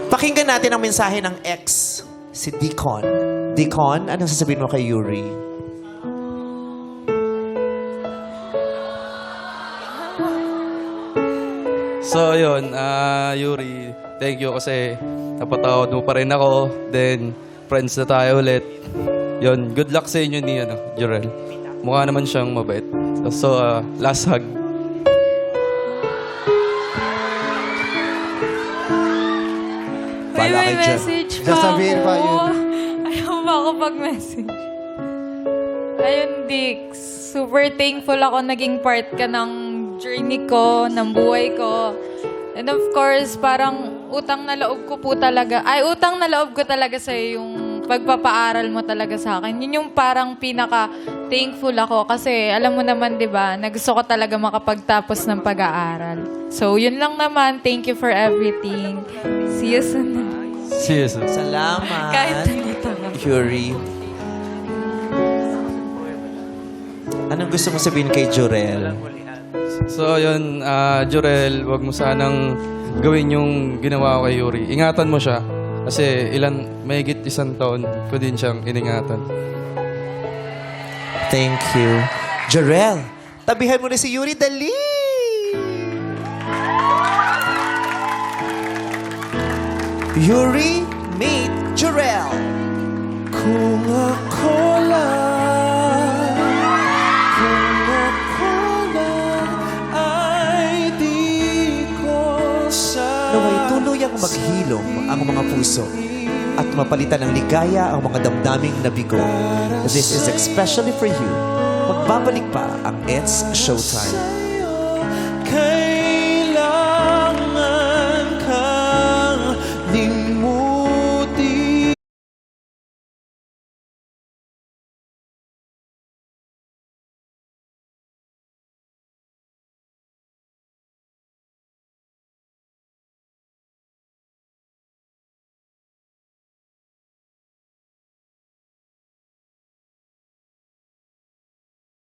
Pakinggan natin ang mensahe ng ex, si Deacon. Deacon, anong sasabihin mo kay Yuri? So, yun, Yuri, thank you kasi napatawad mo pa rin ako. Then, friends na tayo ulit. Yun, good luck sa inyo ni Jurel. Mukha naman siyang mabait. So, last hug. Bala May kay Jen. message pa Sasabihin ako. pa yun. Ayaw ba ako pag-message? Ayun, Dick. Super thankful ako naging part ka ng journey ko, ng buhay ko. And of course, parang utang na loob ko po talaga. Ay, utang na loob ko talaga sa'yo yung pagpapaaral mo talaga sa akin. Yun yung parang pinaka-thankful ako. Kasi alam mo naman, di ba, na gusto ko talaga makapagtapos ng pag-aaral. So, yun lang naman. Thank you for everything. See you soon. See you soon. Salamat. Kahit nandito lang. Yuri. Anong gusto mo sabihin kay Jurel? So, yun, Jurel, wag mo sanang gawin yung ginawa ko kay Yuri. Ingatan mo siya. Kasi mahigit 1 taon ko din siyang iningatan. Thank you. Jurel, tabihan mo na si Yuri, dali! Yuri, meet Jurel. Kung ako lang, ay di ko sa... Naway tuloy kayang maghilom ang mga puso at mapalitan ng ligaya ang mga damdaming nabigo. This is especially for you. Magbabalik pa ang It's Showtime.